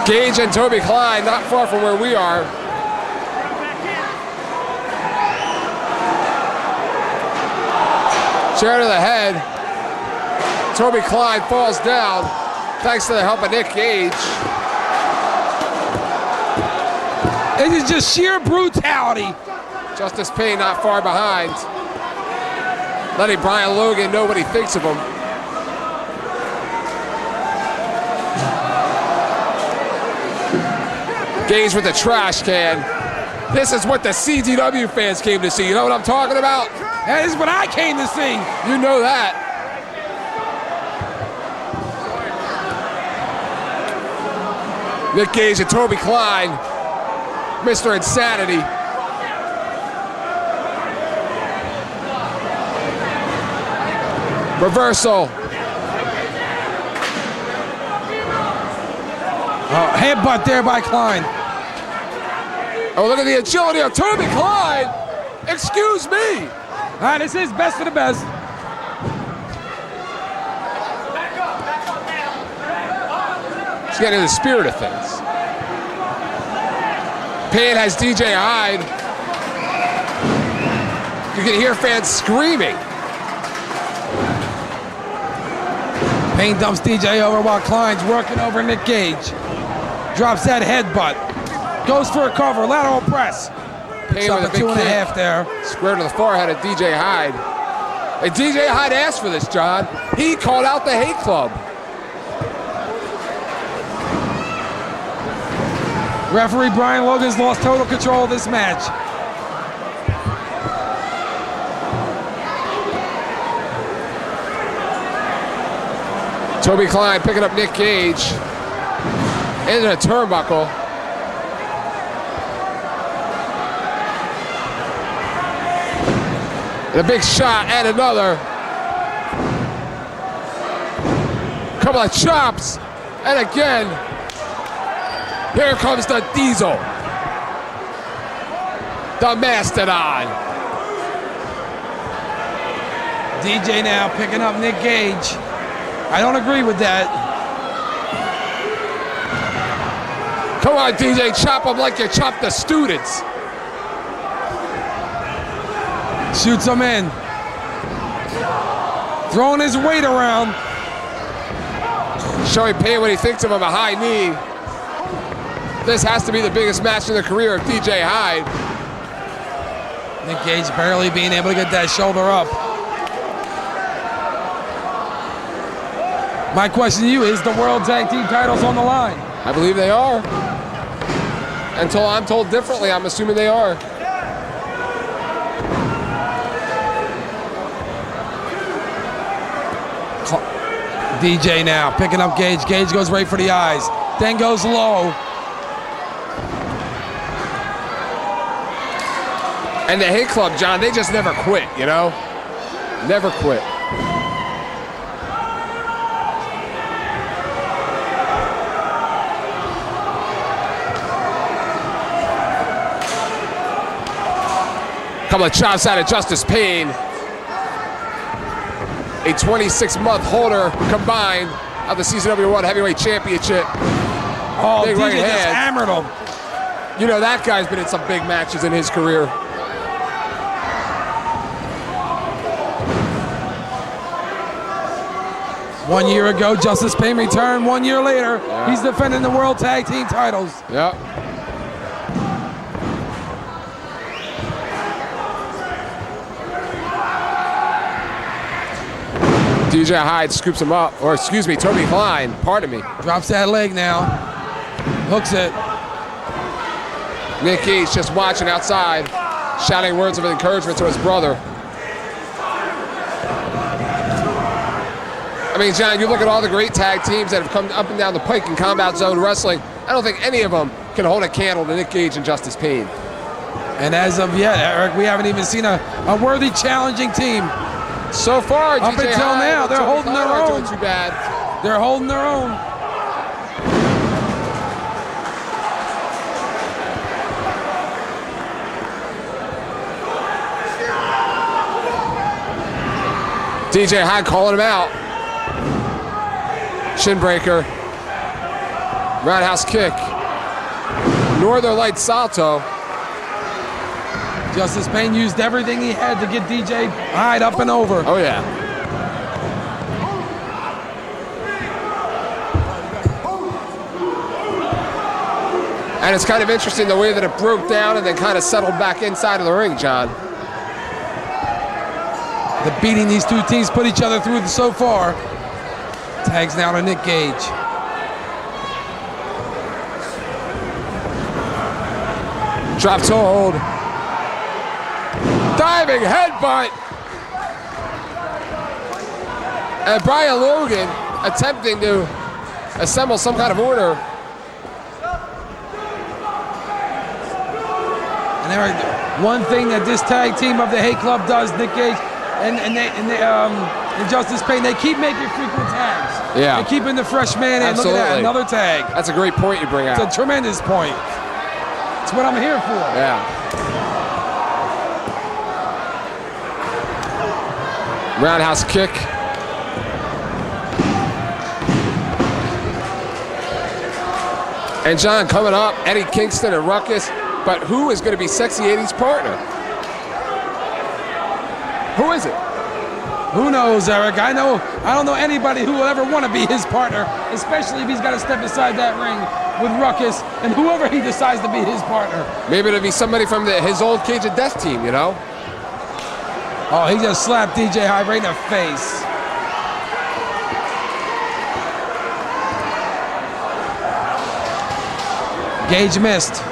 Gage and Toby Klein, not far from where we are. Chair to the head. Toby Klein falls down thanks to the help of Nick Gage. It is just sheer brutality. Justice Payne not far behind. Letting Brian Logan know what he thinks of him. Gage with the trash can. This is what the CZW fans came to see. You know what I'm talking about? That is what I came to see. You know that. Nick Gage and Toby Klein, Mr. Insanity. Reversal. Headbutt there by Klein. Oh, look at the agility of Toby Klein. Excuse me. All right, this is Best of the Best. He's getting in the spirit of things. Payne has DJ Hyde. You can hear fans screaming. Payne dumps DJ over while Klein's working over Nick Gage. Drops that headbutt. Goes for a cover, lateral press. Payne with a big 2.5 there. Square to the forehead of DJ Hyde. And DJ Hyde asked for this, John. He called out the Hate Club. Referee Brian Logan's lost total control of this match. Toby Klein picking up Nick Gage into a turnbuckle. And a big shot and another. Couple of chops. And again, here comes the Diesel. The Mastodon. DJ now picking up Nick Gage. I don't agree with that. Come on, DJ, chop him like you chop the students. Shoots him in. Throwing his weight around. Showing Payne what he thinks of him, a high knee. This has to be the biggest match in the career of DJ Hyde. Nick Gage barely being able to get that shoulder up. My question to you, is the World Tag Team titles on the line? I believe they are. Until I'm told differently, I'm assuming they are. DJ now picking up Gage. Gage goes right for the eyes, then goes low. And the Hate Club, John, they just never quit, you know? Never quit. Couple of chops out of Justice Payne. A 26-month holder combined of the CZW World Heavyweight Championship. Oh, big DJ right just hand. hammered him. You know, that guy's been in some big matches in his career. One year ago, Justice Payne returned. 1 year later, he's defending the World Tag Team titles. Yep. DJ Hyde scoops him up, or excuse me, Toby Klein, pardon me. Drops that leg now. Hooks it. Nick Gage just watching outside, shouting words of encouragement to his brother. I mean, John, you look at all the great tag teams that have come up and down the pike in Combat Zone Wrestling, I don't think any of them can hold a candle to Nick Gage and Justice Payne. And as of yet, Eric, we haven't even seen a worthy challenging team. So far, up DJ until Hyde now, they're holding their aren't own. doing too bad. They're holding their own. DJ Hyde calling him out. Shin breaker. Roundhouse kick. Northern Light salto. Justice Payne used everything he had to get DJ Hyde up and over. Oh, yeah. And it's kind of interesting the way that it broke down and then kind of settled back inside of the ring, John. The beating these two teams put each other through so far. Tags now to Nick Gage. Drop toe hold. Diving headbutt. And Brian Logan attempting to assemble some kind of order. And Eric, one thing that this tag team of the Hate Club does, Nick Gage and Justice Payne, they keep making frequent tags. Yeah. They're keeping the fresh man in. Absolutely. Look at that, another tag. That's a great point you bring out. It's a tremendous point. It's what I'm here for. Yeah. Roundhouse kick. And John, coming up, Eddie Kingston and Ruckus. But who is going to be Sexy 80's partner? Who is it? Who knows, Eric? I don't know anybody who will ever want to be his partner, especially if he's got to step inside that ring with Ruckus and whoever he decides to be his partner. Maybe it'll be somebody from his old Cage of Death team, you know? Oh, he just slapped DJ Hyde right in the face. Gage missed.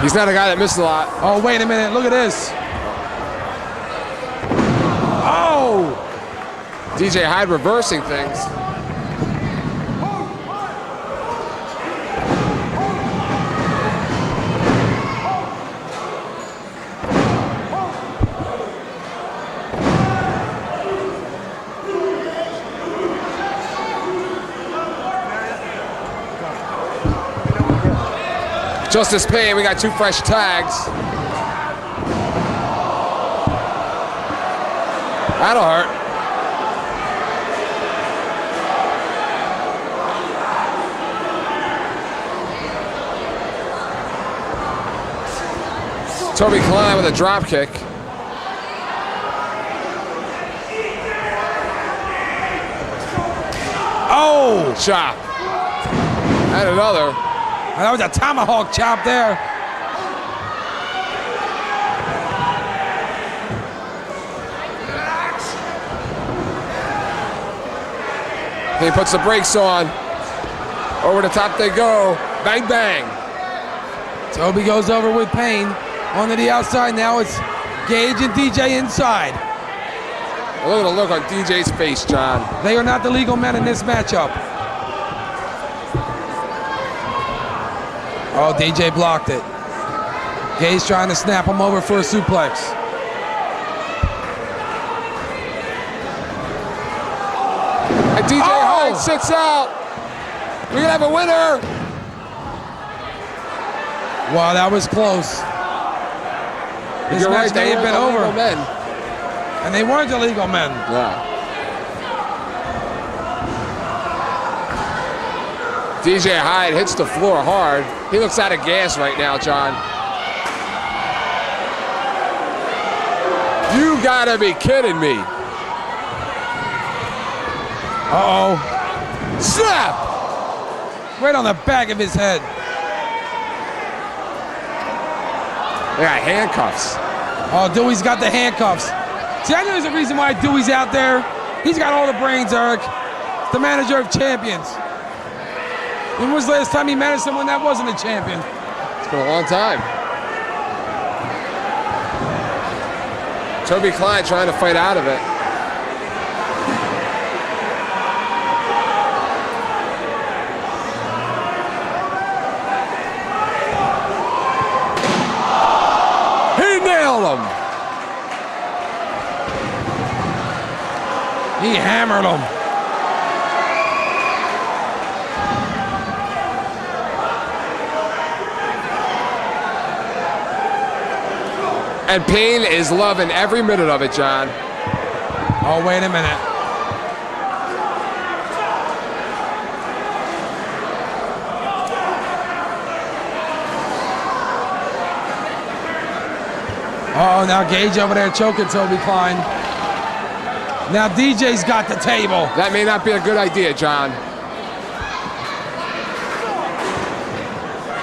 He's not a guy that missed a lot. Oh, wait a minute. Look at this. Oh! DJ Hyde reversing things. Justice Payne, we got 2 fresh tags. That'll hurt. Toby Klein with a drop kick. Oh! Chop. And another. That was a tomahawk chop there. He puts the brakes on. Over the top they go. Bang, bang. Toby goes over with Payne. Onto the outside. Now it's Gage and DJ inside. Look at the look on DJ's face, John. They are not the legal men in this matchup. Oh, DJ blocked it. Gage trying to snap him over for a suplex. And DJ Hyde sits out. We're gonna have a winner. Wow, that was close. This You're match right, may have been over. Men. And they weren't illegal men. Yeah. DJ Hyde hits the floor hard. He looks out of gas right now, John. You gotta be kidding me. Uh-oh. Snap! Right on the back of his head. They got handcuffs. Oh, Dewey's got the handcuffs. See, I know there's a reason why Dewey's out there. He's got all the brains, Eric. The manager of champions. When was the last time he managed someone that wasn't a champion? It's been a long time. Toby Klein trying to fight out of it. He nailed him. He hammered him. And Payne is loving every minute of it, John. Oh, wait a minute. Oh, now Gage over there choking Toby Klein. Now DJ's got the table. That may not be a good idea, John.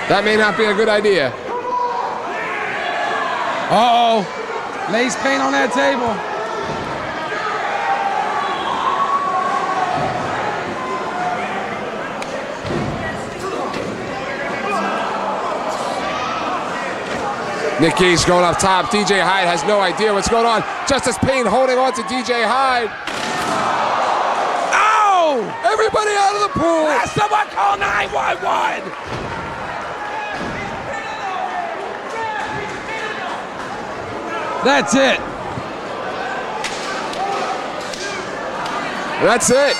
That may not be a good idea. Uh-oh. Lays Payne on that table. Nick Gage going up top. DJ Hyde has no idea what's going on. Justice Payne holding on to DJ Hyde. Oh! Everybody out of the pool. Someone call 911. That's it. That's it.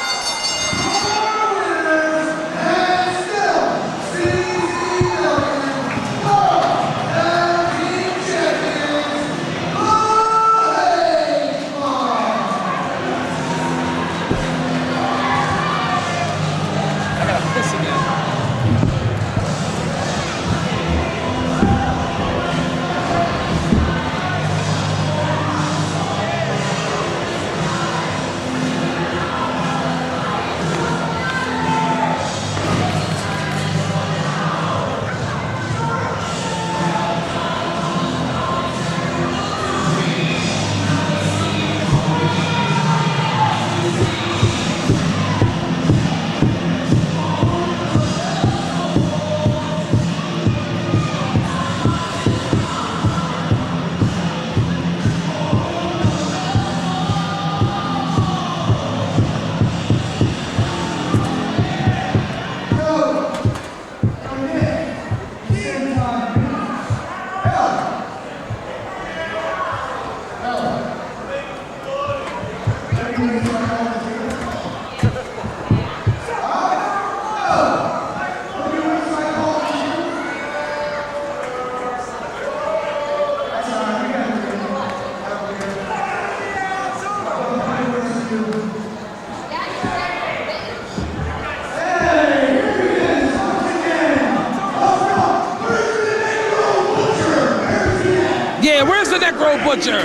the Necro Butcher.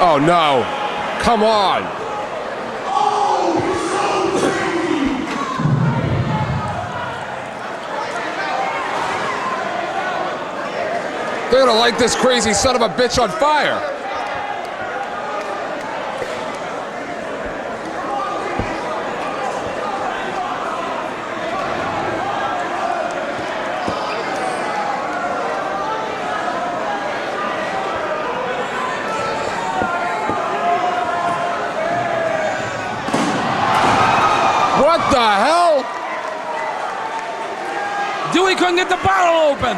Oh no, come on. They're gonna light this crazy son of a bitch on fire. What the hell? Dewey couldn't get the bottle open.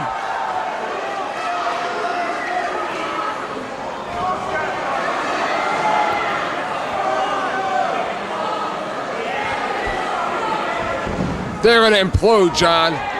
They're gonna implode, John.